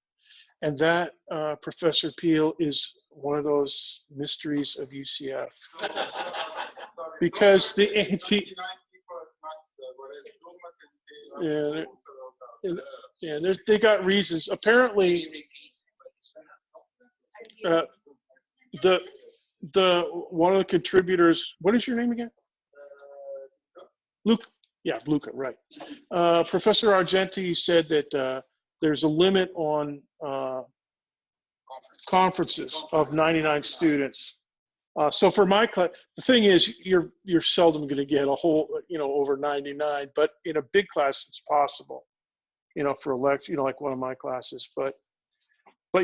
And that, Professor Peel, is one of those mysteries of UCF. Because they got reasons. Apparently, one of the contributors, what is your name again? Luke. Yeah, Luca, right. Professor Argenti said that there's a limit on conferences of 99 students. So for my class, the thing is, you're seldom going to get a whole, you know, over 99. But in a big class, it's possible. You know, for a lecture, you know, like one of my classes. But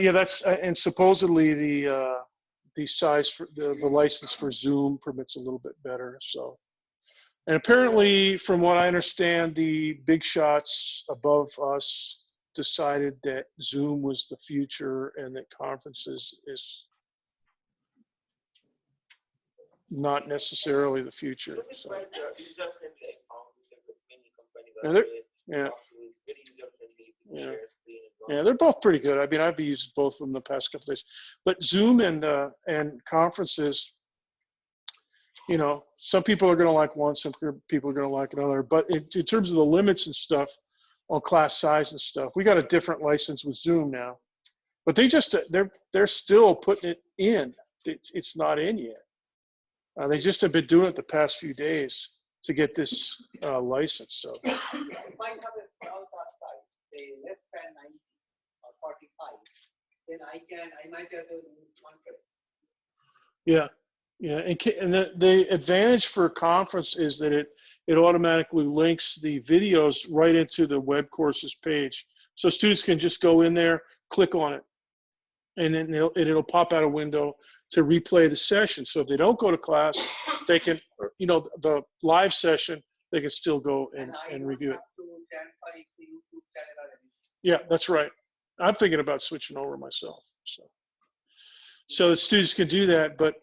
yeah, that's, and supposedly the size for the license for Zoom permits a little bit better. So. And apparently, from what I understand, the big shots above us decided that Zoom was the future and that conferences is not necessarily the future. So. Yeah, Yeah, they're both pretty good. I mean, I've used both of them the past couple days. But Zoom and conferences, you know, some people are going to like one, some people are going to like another. But in terms of the limits and stuff on class size and stuff, we got a different license with Zoom now. But they're still putting it in. It's not in yet. They just have been doing it the past few days to get this license. So. If I have a small class size, say less than 90 or 45, then I might as well use one credit. Yeah, yeah, and the advantage for a conference is that it automatically links the videos right into the web courses page, so students can just go in there, click on it, and then it'll pop out a window to replay the session. So if they don't go to class, they can, you know, the live session, they can still go and review it. Yeah, that's right. I'm thinking about switching over myself. So the students can do that, but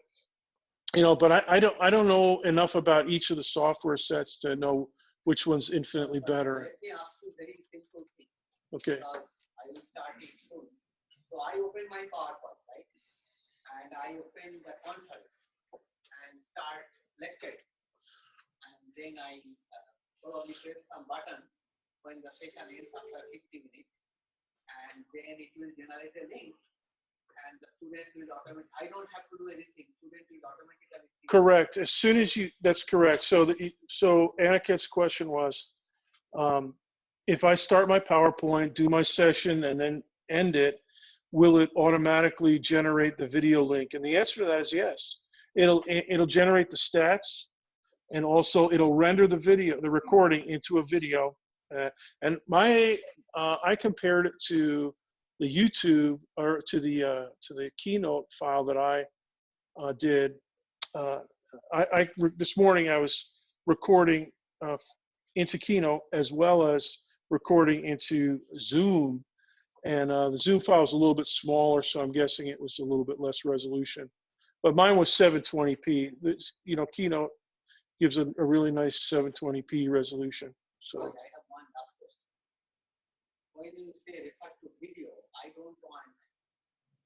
you know, but I don't know enough about each of the software sets to know which one's infinitely better. Let me ask you a very simple thing. Okay. Because I will start it soon. So I open my PowerPoint, right? And I open the console and start lecturing. And then I probably press some button when the session ends after 50 minutes. And then it will generate a link. And the student will automatically, I don't have to do anything. Student will automatically see. Correct. As soon as that's correct. So Aniket's question was, if I start my PowerPoint, do my session, and then end it, will it automatically generate the video link? And the answer to that is yes. It'll generate the stats, and also it'll render the video, the recording, into a video. And I compared it to the YouTube, or to the Keynote file that I did. This morning I was recording into Keynote as well as recording into Zoom, and the Zoom file is a little bit smaller, so I'm guessing it was a little bit less resolution. But mine was 720p. You know, Keynote gives a really nice 720p resolution. So. I have one last question. When you say refer to video, I don't want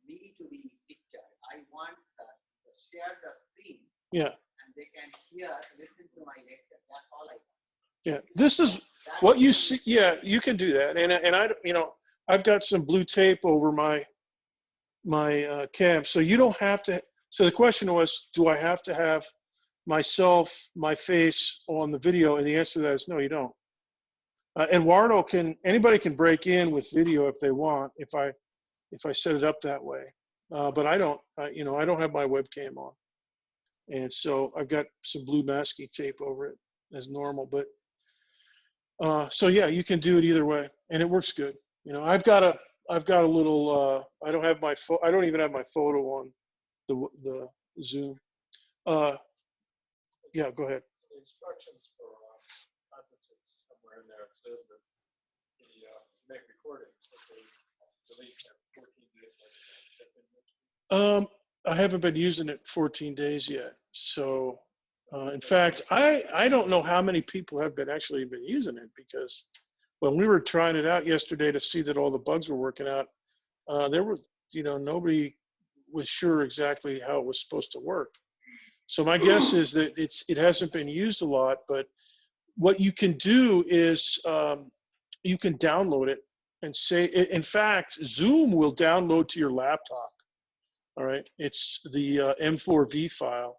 me to be picture. I want to share the screen. Yeah. And they can listen to my lecture. That's all I want. Yeah. This is what you see. Yeah, you can do that. And I, you know, I've got some blue tape over my cam, so you don't have to. So the question was, do I have to have myself, my face on the video? And the answer to that is no, you don't. Eduardo anybody can break in with video if they want, if I set it up that way. But I don't, you know, I don't have my webcam on. And so I've got some blue masking tape over it as normal, but so yeah, you can do it either way, and it works good. You know, I've got a little, I don't even have my photo on the Zoom. Yeah, go ahead. The instructions for conferences, somewhere in there, it says that the make recordings, that they delete that 14 days. I haven't been using it 14 days yet. So, in fact, I don't know how many people have actually been using it, because when we were trying it out yesterday to see that all the bugs were working out, there was, you know, nobody was sure exactly how it was supposed to work. So my guess is that it hasn't been used a lot, but what you can do is you can download it and say, in fact, Zoom will download to your laptop. All right, it's the M4V file,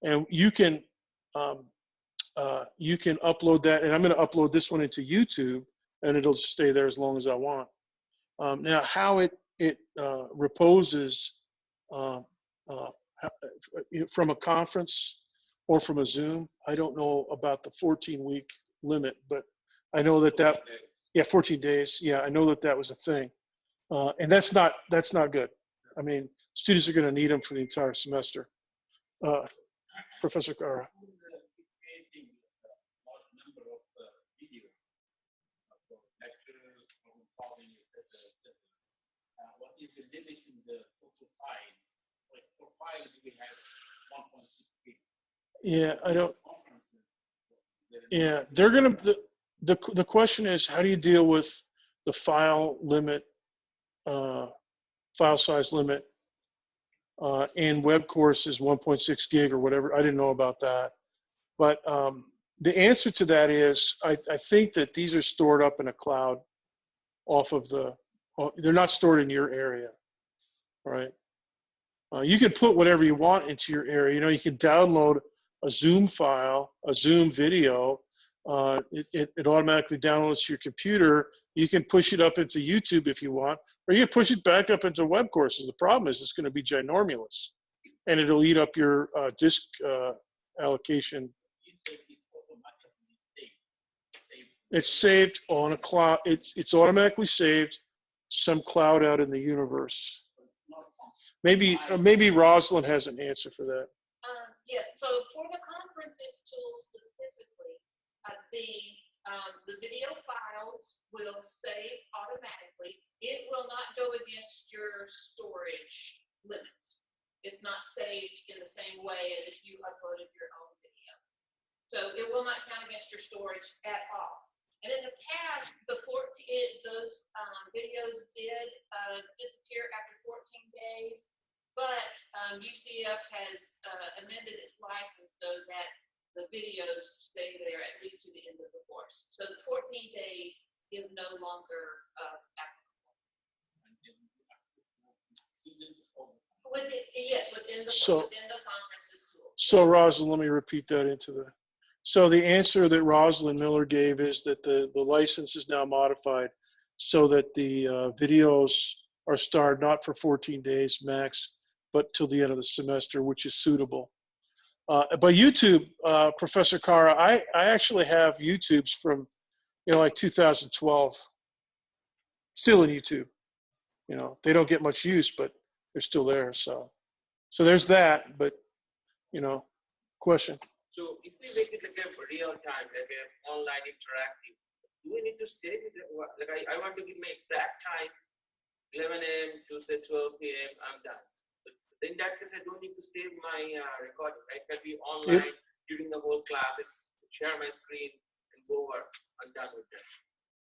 and you can upload that. And I'm going to upload this one into YouTube, and it'll stay there as long as I want. Now, how it reposes from a conference or from a Zoom, I don't know about the 14-week limit, but I know that yeah, 14 days. Yeah, I know that was a thing, and that's not good. I mean, students are going to need them for the entire semester. Professor Kara. What is the limit in the photo size? Like for files, we have 1.6 gig. Yeah, I don't. Yeah, they're gonna. The question is, how do you deal with the file limit file size limit. And web course is 1.6 gig or whatever. I didn't know about that. But the answer to that is, I think that these are stored up in a cloud off of they're not stored in your area, right? You can put whatever you want into your area. You know, you can download a Zoom file, a Zoom video. It automatically downloads to your computer. You can push it up into YouTube if you want, or you can push it back up into web courses. The problem is it's going to be ginormous, and it'll eat up your disk allocation. It's saved on a cloud. It's automatically saved some cloud out in the universe. Maybe Rosalind has an answer for that. Yes, so for the conferences tool specifically, the video files will save automatically. It will not go against your storage limit. It's not saved in the same way as if you uploaded your own video. So it will not count against your storage at all. And in the past, those videos did disappear after 14 days, but UCF has amended its license so that the videos stay there at least to the end of the course. So the 14 days is no longer applicable. Within the conferences tool. So Rosalind, let me repeat that So the answer that Rosalind Miller gave is that the license is now modified so that the videos are starred not for 14 days max, but till the end of the semester, which is suitable. But YouTube, Professor Kara, I actually have YouTubes from, like 2012, still in YouTube. They don't get much use, but they're still there. So there's that, but, question. So if we make it like a real time, like an online interactive, do we need to save it? Like I want to give my exact time, 11 a.m. to say 12 p.m. I'm done. But in that case, I don't need to save my recording, right? Can be online during the whole class, share my screen and go over. I'm done with that.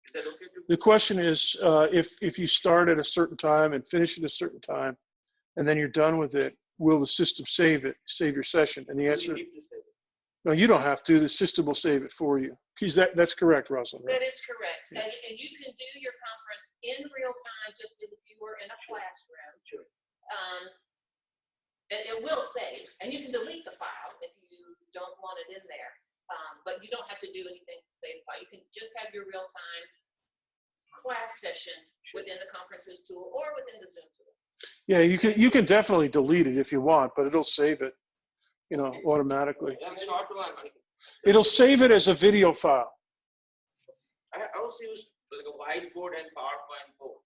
Is that okay? The question is, if you start at a certain time and finish at a certain time, and then you're done with it, will the system save your session? And the answer. No, you don't have to. The system will save it for you. Because that's correct, Rosalind. Right? That is correct. And you can do your conference in real time, just as if you were in a classroom. Sure. And it will save. And you can delete the file if you don't want it in there. But you don't have to do anything to save the file. You can just have your real time class session within the conferences tool or within the Zoom tool. Yeah, you can definitely delete it if you want, but it'll save it. Automatically. It'll save it as a video file. I also use like a whiteboard and PowerPoint board.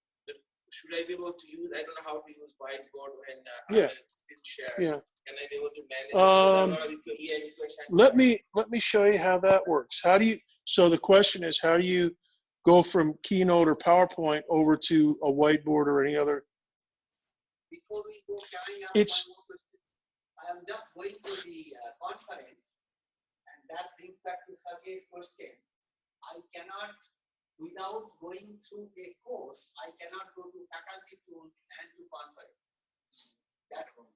Should I be able to use? I don't know how to use whiteboard when screen share. Yeah. Can I be able to manage? Let me show you how that works. So the question is, how do you go from Keynote or PowerPoint over to a whiteboard or any other? Before we go, can I ask one more question? I am just going to the conference, and that brings back to Sergey's question. I cannot, without going through a course, I cannot go to faculty tools and to conference. That one.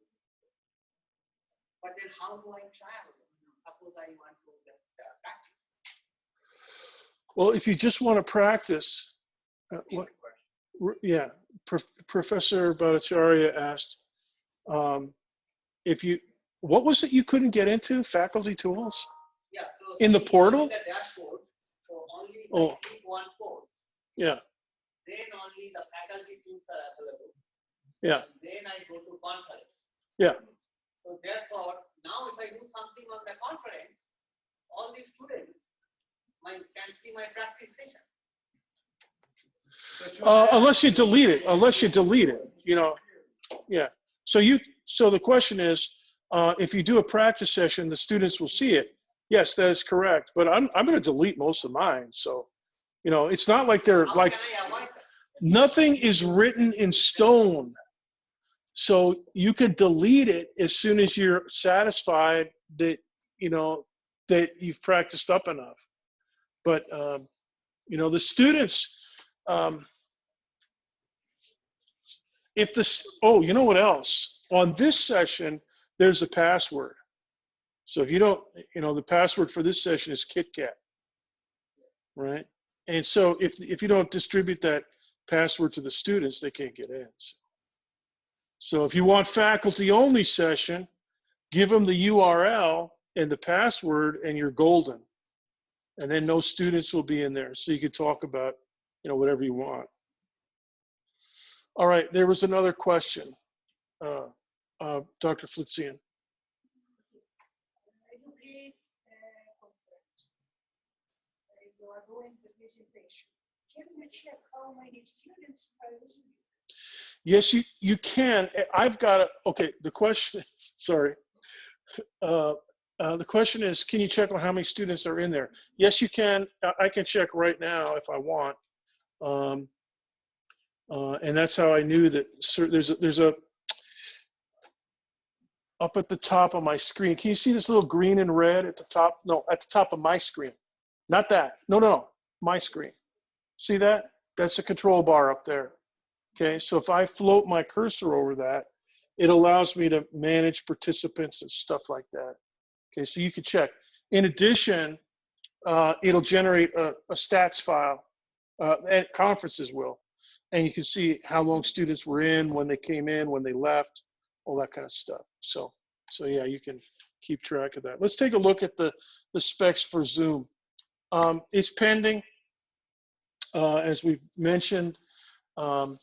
But then how do I travel? Suppose I want to just practice. Well, if you just want to practice, Professor Bhattacharya asked, what was it you couldn't get into? Faculty tools? Yeah, so in the portal? In the dashboard, so only click one course. Yeah. Then only the faculty tools are available. Yeah. And then I go to conference. Yeah. So therefore, now if I do something on the conference, all these students can see my practice session. Unless you delete it. Yeah. So the question is, if you do a practice session, the students will see it. Yes, that is correct. But I'm going to delete most of mine. So, it's not like they're like nothing is written in stone. So you could delete it as soon as you're satisfied that that you've practiced up enough. But the students. if this, oh, you know what else? On this session, there's a password. So if you don't, the password for this session is KitKat, right? And so if you don't distribute that password to the students, they can't get in. So if you want faculty only session, give them the URL and the password and you're golden. And then no students will be in there. So you can talk about, whatever you want. All right, there was another question. Dr. Flitzian. You are doing the presentation. Can you check how many students are listening? Yes, you can. I've got it. Okay, the question, sorry. The question is, can you check on how many students are in there? Yes, you can. I can check right now if I want. And that's how I knew that there's a up at the top of my screen. Can you see this little green and red at the top? No, at the top of my screen. Not that. No, my screen. See that? That's the control bar up there. Okay, so if I float my cursor over that, it allows me to manage participants and stuff like that. Okay, so you can check. In addition, it'll generate a stats file, and conferences will. And you can see how long students were in, when they came in, when they left, all that kind of stuff. So yeah, you can keep track of that. Let's take a look at the specs for Zoom. It's pending, as we've mentioned. Here's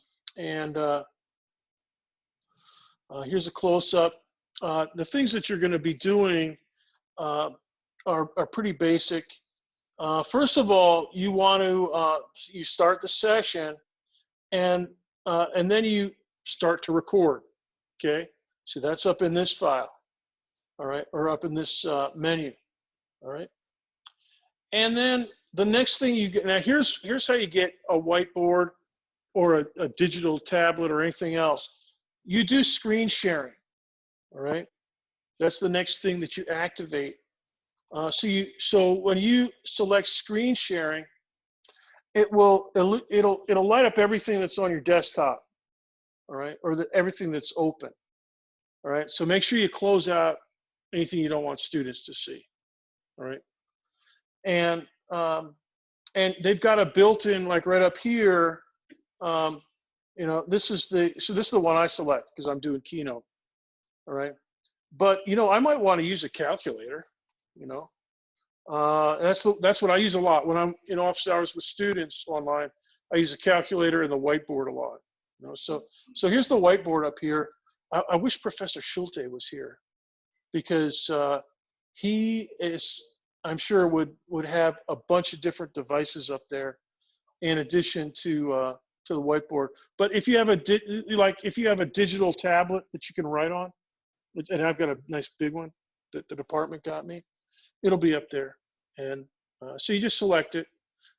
a close-up. The things that you're going to be doing are pretty basic. First of all, you want to you start the session, and then you start to record. Okay, so that's up in this file, all right, or up in this menu, all right. And then the next thing you get, now here's how you get a whiteboard or a digital tablet or anything else. You do screen sharing, all right. That's the next thing that you activate. So when you select screen sharing, it'll light up everything that's on your desktop, all right, or everything that's open, all right. So make sure you close out anything you don't want students to see, all right. And they've got a built-in, like right up here. This is the one I select because I'm doing Keynote, all right. But I might want to use a calculator. That's what I use a lot when I'm in office hours with students online. I use a calculator and the whiteboard a lot. So here's the whiteboard up here. I wish Professor Schulte was here because he is, I'm sure, would have a bunch of different devices up there in addition to the whiteboard. But if you have a digital tablet that you can write on, and I've got a nice big one that the department got me, it'll be up there. And so you just select it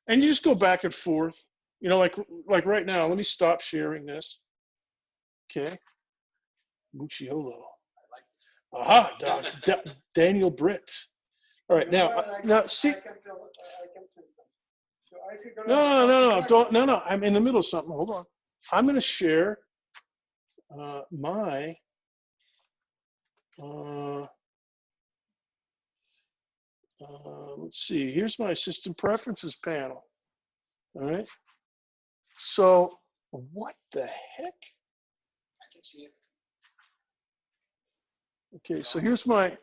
and you just go back and forth, like right now. Let me stop sharing this. Okay. Mucciolo. Aha, Daniel Britt. All right, now see. No, I'm in the middle of something. Hold on. I'm going to share my let's see. Here's my system preferences panel. All right. So what the heck? I can see it. Okay, so here's my,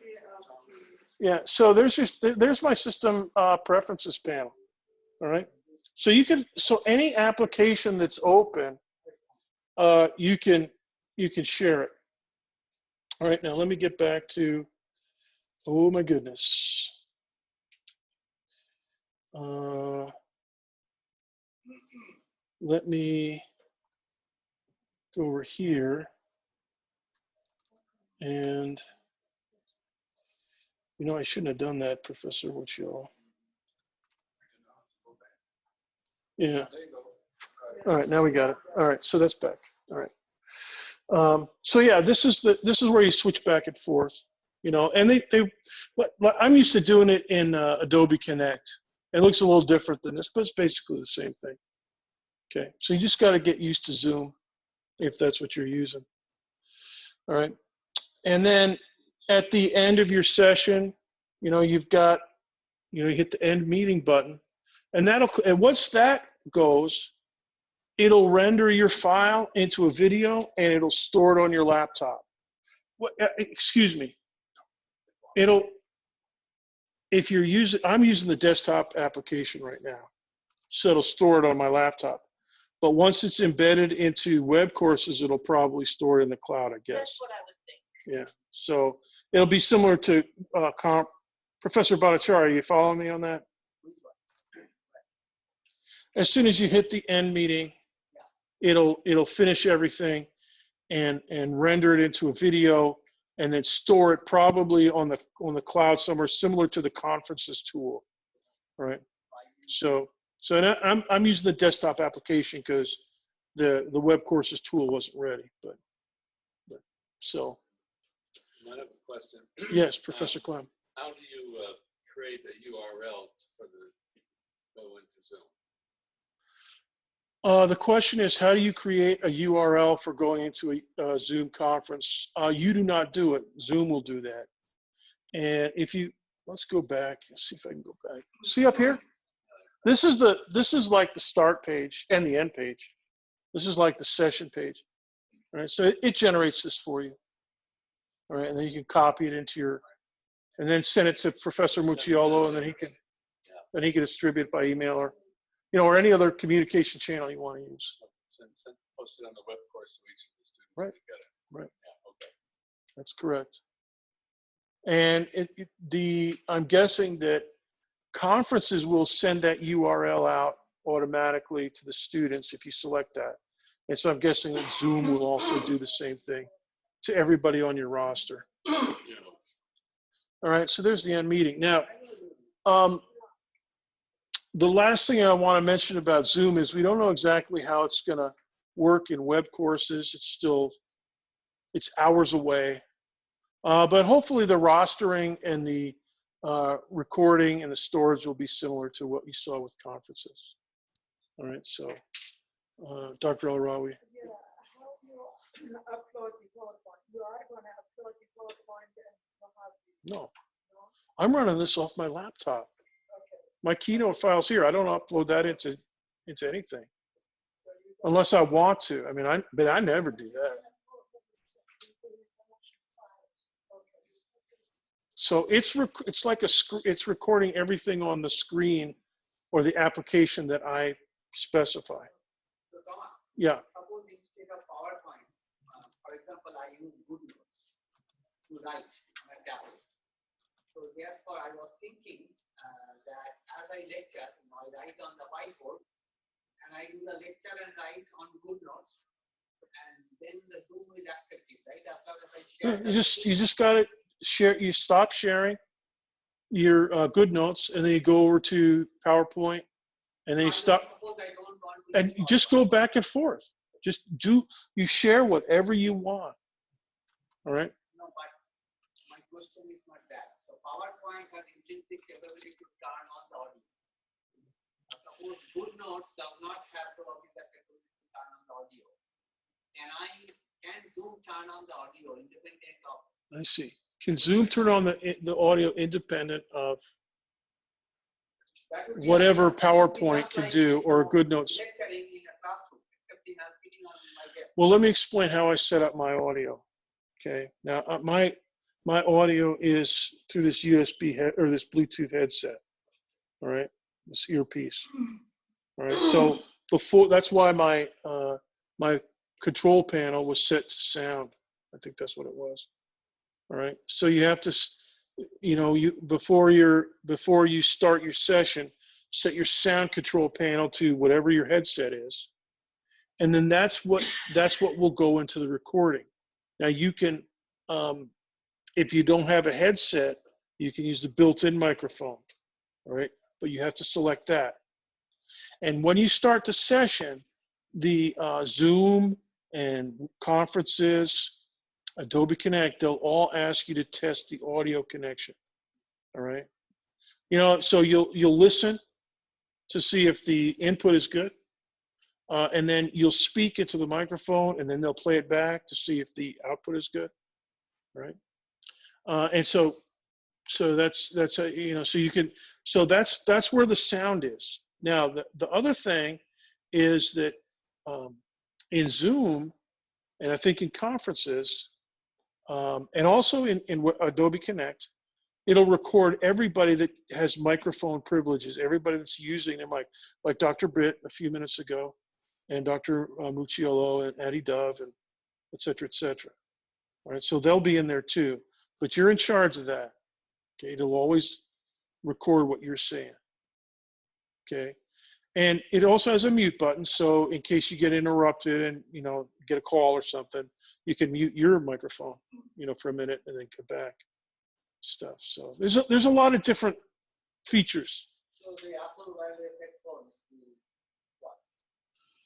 so there's my system preferences panel. All right. So any application that's open, you can share it. All right, now let me get back to, oh my goodness. Let me go over here and, I shouldn't have done that, Professor Mucciolo. Yeah. All right, now we got it. All right, so that's back. All right. So yeah, this is where you switch back and forth, and I'm used to doing it in Adobe Connect. It looks a little different than this, but it's basically the same thing. Okay, so you just got to get used to Zoom. if that's what you're using. All right. And then at the end of your session, you've got, you hit the end meeting button, and once that goes, it'll render your file into a video and it'll store it on your laptop. Excuse me. I'm using the desktop application right now, so it'll store it on my laptop. But once it's embedded into web courses, it'll probably store it in the cloud, I guess. That's what I would think. Yeah. So it'll be similar to Professor Bhattacharya. You follow me on that? As soon as you hit the end meeting, it'll finish everything and render it into a video, and then store it probably on the cloud somewhere, similar to the conferences tool. All right. So I'm using the desktop application because the web courses tool wasn't ready. But so. I have a question. Yes, Professor Clem. How do you create a URL for the go into Zoom? The question is, how do you create a URL for going into a Zoom conference? You do not do it. Zoom will do that. And let's go back. Let's see if I can go back. See up here? This is like the start page and the end page. This is like the session page. All right, so it generates this for you. All right, and then you can copy it into and then send it to Professor Mucciolo, and then he can distribute it by email or any other communication channel you want to use. Post it on the web course so each of the students Right. can get it. Right. Yeah, okay. That's correct. And I'm guessing that conferences will send that URL out automatically to the students if you select that. And so I'm guessing that Zoom will also do the same thing to everybody on your roster. All right, so there's the end meeting. Now, the last thing I want to mention about Zoom is we don't know exactly how it's going to work in web courses. It's hours away. But hopefully the rostering and the recording and the storage will be similar to what we saw with conferences. All right, so Dr. El-Rawi. Yeah, how you upload the PowerPoint? You are going to upload the PowerPoint and somehow. No, I'm running this off my laptop. My Keynote file's here. I don't upload that into anything unless I want to. I mean, I never do that. So it's like it's recording everything on the screen or the application that I specify. So Thomas, Yeah. suppose instead of PowerPoint, for example, I use GoodNotes to write on a tablet. So therefore, I was thinking that as I lecture, I write on the whiteboard, and I do the lecture and write on GoodNotes, and then the Zoom will accept it, right? As long as I share. You just got to share. You stop sharing your GoodNotes, and then you go over to PowerPoint, and then you stop. Suppose I don't want to. And you just go back and forth. You share whatever you want. All right. No, but my question is not that. So PowerPoint has intrinsic capability to turn on the audio. Suppose GoodNotes does not have probably the capability to turn on the audio. Can Zoom turn on the audio independent of? I see. Can Zoom turn on the audio independent of whatever PowerPoint can do or GoodNotes? Well, let me explain how I set up my audio. Okay. Now my audio is through this USB head or this Bluetooth headset. All right. This earpiece. All right. So that's why my my control panel was set to sound. I think that's what it was. All right. So you have to, before you start your session, set your sound control panel to whatever your headset is, and then that's what will go into the recording. Now you can, if you don't have a headset, you can use the built-in microphone. All right. But you have to select that. And when you start the session, the Zoom and conferences, Adobe Connect, they'll all ask you to test the audio connection. All right. So you'll listen to see if the input is good. and then you'll speak into the microphone, and then they'll play it back to see if the output is good, right? And so that's a, you know, so you can, so that's where the sound is. Now the other thing is that in Zoom, and I think in conferences, and also in Adobe Connect, it'll record everybody that has microphone privileges, everybody that's using their mic, like Dr. Britt a few minutes ago, and Dr. Mucciolo and Addie Dove, and et cetera, et cetera. All right, so they'll be in there too, but you're in charge of that. Okay, it'll always record what you're saying. Okay, and it also has a mute button, so in case you get interrupted and, you know, get a call or something, you can mute your microphone, you know, for a minute and then come back. Stuff. So there's a lot of different features. So the Apple wireless headphones, what?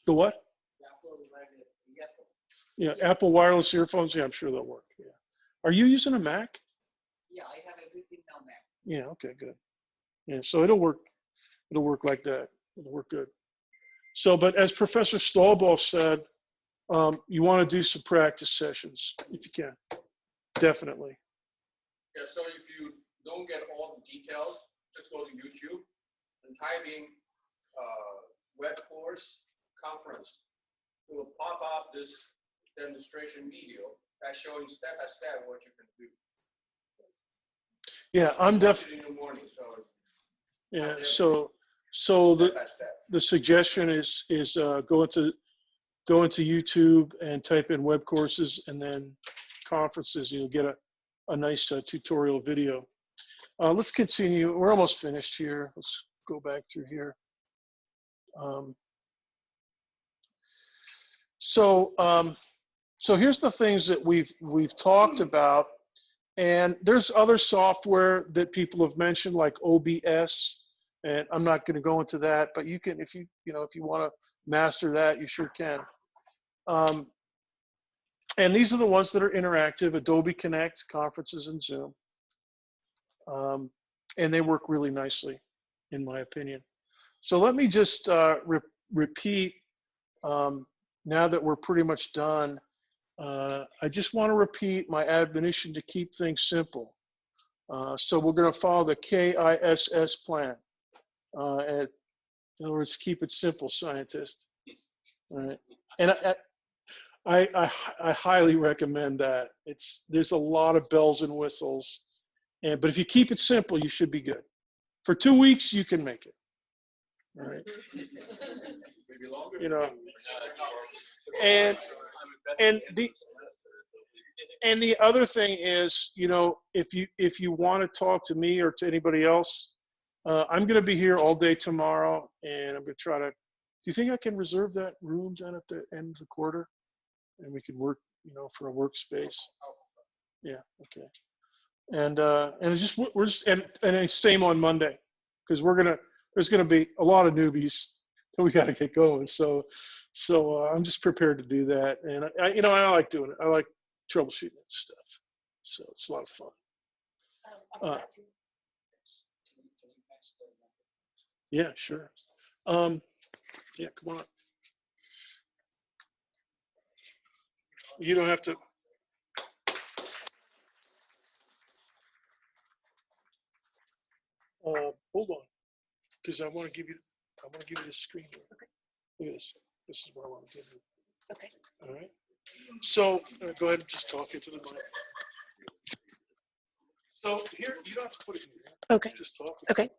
The what? The Apple wireless earphones. Yeah, Apple wireless earphones. Yeah, I'm sure they'll work. Yeah. Are you using a Mac? Yeah, I have everything now Mac. Yeah. Okay. Good. Yeah. So it'll work. It'll work like that. It'll work good. So, but as Professor Stahlbaugh said, you want to do some practice sessions if you can. Definitely. Yeah, so if you don't get all the details, just go to YouTube and type in web course conference. It will pop up this demonstration video that's showing step by step what you can do. Yeah, I'm definitely. In the morning, so. Yeah, so the suggestion is go into YouTube and type in web courses and then conferences. You'll get a nice tutorial video. Let's continue. We're almost finished here. Let's go back through here. So here's the things that we've talked about, and there's other software that people have mentioned like OBS, and I'm not going to go into that, but you can, if you want to master that, you sure can. And these are the ones that are interactive: Adobe Connect, conferences, and Zoom. And they work really nicely, in my opinion. So let me just repeat, now that we're pretty much done, I just want to repeat my admonition to keep things simple. So we're going to follow the KISS plan. In other words, keep it simple, scientist. All right. And I highly recommend that. There's a lot of bells and whistles, but if you keep it simple, you should be good. For 2 weeks, you can make it. All right. Maybe longer. You know, and the other thing is, you know, if you want to talk to me or to anybody else, I'm going to be here all day tomorrow, and I'm going to try to. Do you think I can reserve that room down at the end of the quarter, and we could work, you know, for a workspace? Yeah. Okay. And it's just we're just and same on Monday, because there's gonna be a lot of newbies that we got to get going. So I'm just prepared to do that, and I like doing it. I like troubleshooting and stuff. So it's a lot of fun. Yeah, sure. Yeah, come on. You don't have to. Hold on, because I want to give you this screen here. Okay. Look at this. This is what I want to give you. Okay. All right. So go ahead and just talk into the mic. So here, you don't have to put it in here. Okay. Just talk. Okay.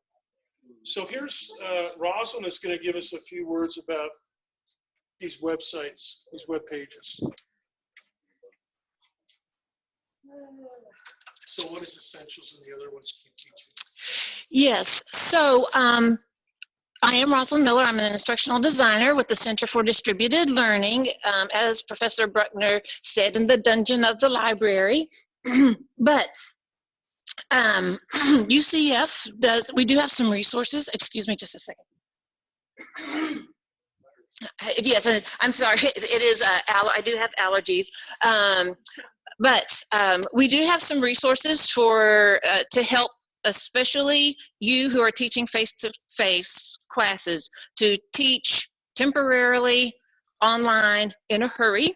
So here's Rosalind is going to give us a few words about these websites, these web pages. So what is essentials and the other ones keep teaching? Yes, so I am Rosalind Miller. I'm an instructional designer with the Center for Distributed Learning, as Professor Bruckner said, in the dungeon of the library. But UCF we do have some resources. Excuse me just a second. Yes, I'm sorry. It is, I do have allergies. But we do have some resources to help, especially you who are teaching face-to-face classes, to teach temporarily online in a hurry.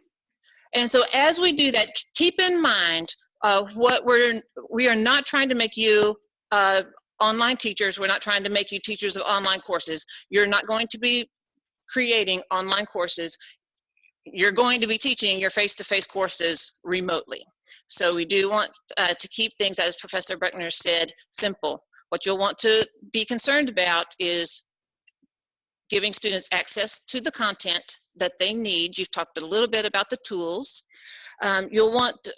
And so as we do that, keep in mind we are not trying to make you online teachers. We're not trying to make you teachers of online courses. You're not going to be creating online courses. You're going to be teaching your face-to-face courses remotely. So we do want to keep things, as Professor Bruckner said, simple. What you'll want to be concerned about is giving students access to the content that they need. You've talked a little bit about the tools. You'll want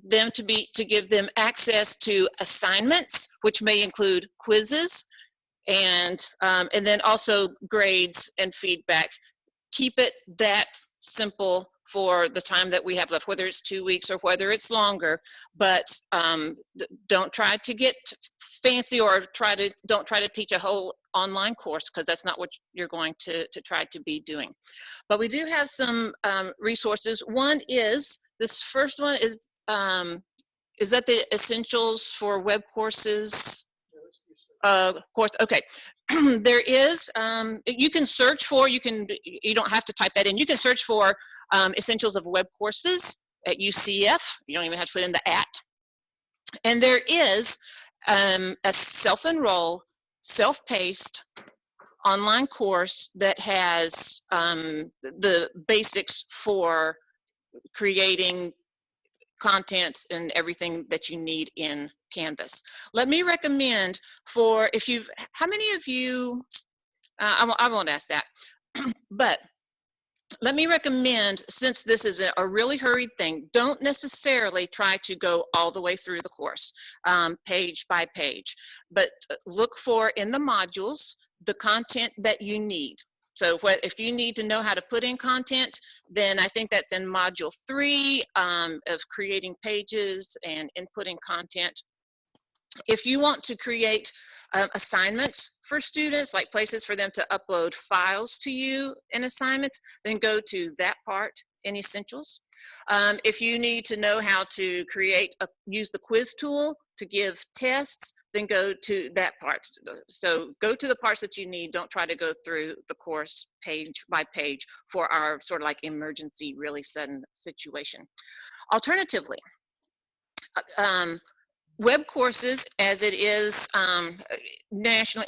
them to give them access to assignments, which may include quizzes, and then also grades and feedback. Keep it that simple for the time that we have left, whether it's 2 weeks or whether it's longer, but don't try to get fancy or don't try to teach a whole online course, because that's not what you're going to try to be doing. But we do have some resources. One is, this first one is that the Essentials for Web Courses course? Okay. There is, you can search for, you don't have to type that in. You can search for Essentials of Web Courses at UCF. You don't even have to put in the @ And there is a self-enroll, self-paced online course that has the basics for creating content and everything that you need in Canvas. Let me recommend for, how many of you, I won't ask that, but let me recommend, since this is a really hurried thing, don't necessarily try to go all the way through the course, page by page, but look for in the modules the content that you need. So if you need to know how to put in content, then I think that's in module 3 of creating pages and inputting content. If you want to create assignments for students, like places for them to upload files to you in assignments, then go to that part in Essentials. If you need to know how to use the quiz tool to give tests, then go to that part. So go to the parts that you need. Don't try to go through the course page by page for our sort of like emergency, really sudden situation. Alternatively, web courses, as it is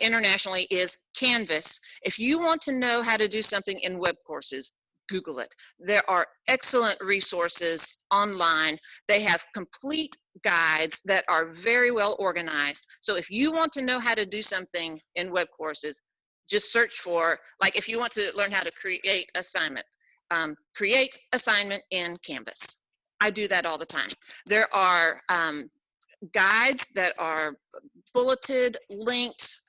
internationally, is Canvas. If you want to know how to do something in web courses, Google it. There are excellent resources online. They have complete guides that are very well organized. So if you want to know how to do something in web courses, just search for, like if you want to learn how to create assignment in Canvas. I do that all the time. There are guides that are bulleted, linked,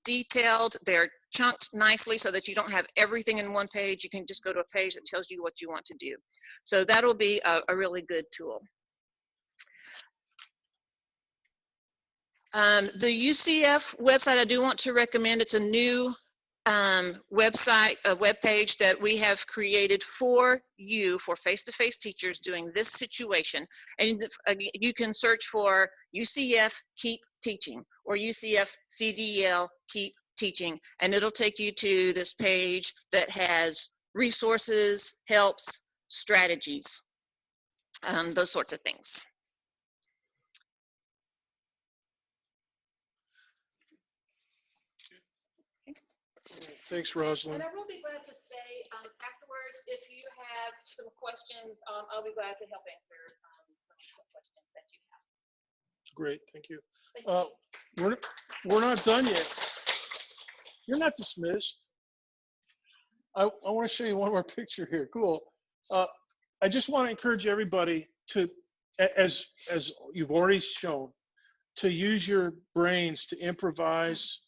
detailed. They're chunked nicely so that you don't have everything in one page. You can just go to a page that tells you what you want to do. So that'll be a really good tool. The UCF website, I do want to recommend. It's a new website, a web page that we have created for you, for face-to-face teachers doing this situation. And you can search for UCF Keep Teaching or UCF CDL Keep Teaching, and it'll take you to this page that has resources, helps, strategies, those sorts of things. Thanks, Rosalind. And I will be glad to say afterwards, if you have some questions, I'll be glad to help answer some questions that you have. Great, thank you. Thank you. We're not done yet. You're not dismissed. I want to show you one more picture here. Cool. I just want to encourage everybody to, as you've already shown, to use your brains to improvise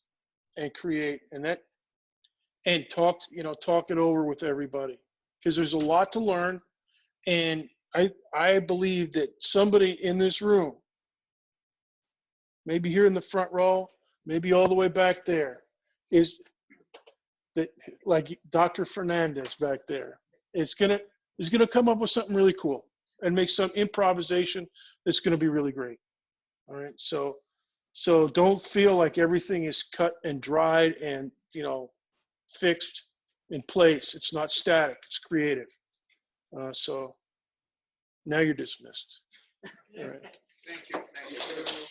and create, and talk it over with everybody, because there's a lot to learn. And I believe that somebody in this room, maybe here in the front row, maybe all the way back there, is that, like Dr. Fernandez back there, is gonna come up with something really cool and make some improvisation that's gonna be really great. All right, so don't feel like everything is cut and dried and fixed. in place. It's not static, it's creative. So now you're dismissed. All right. Thank you. Thank you.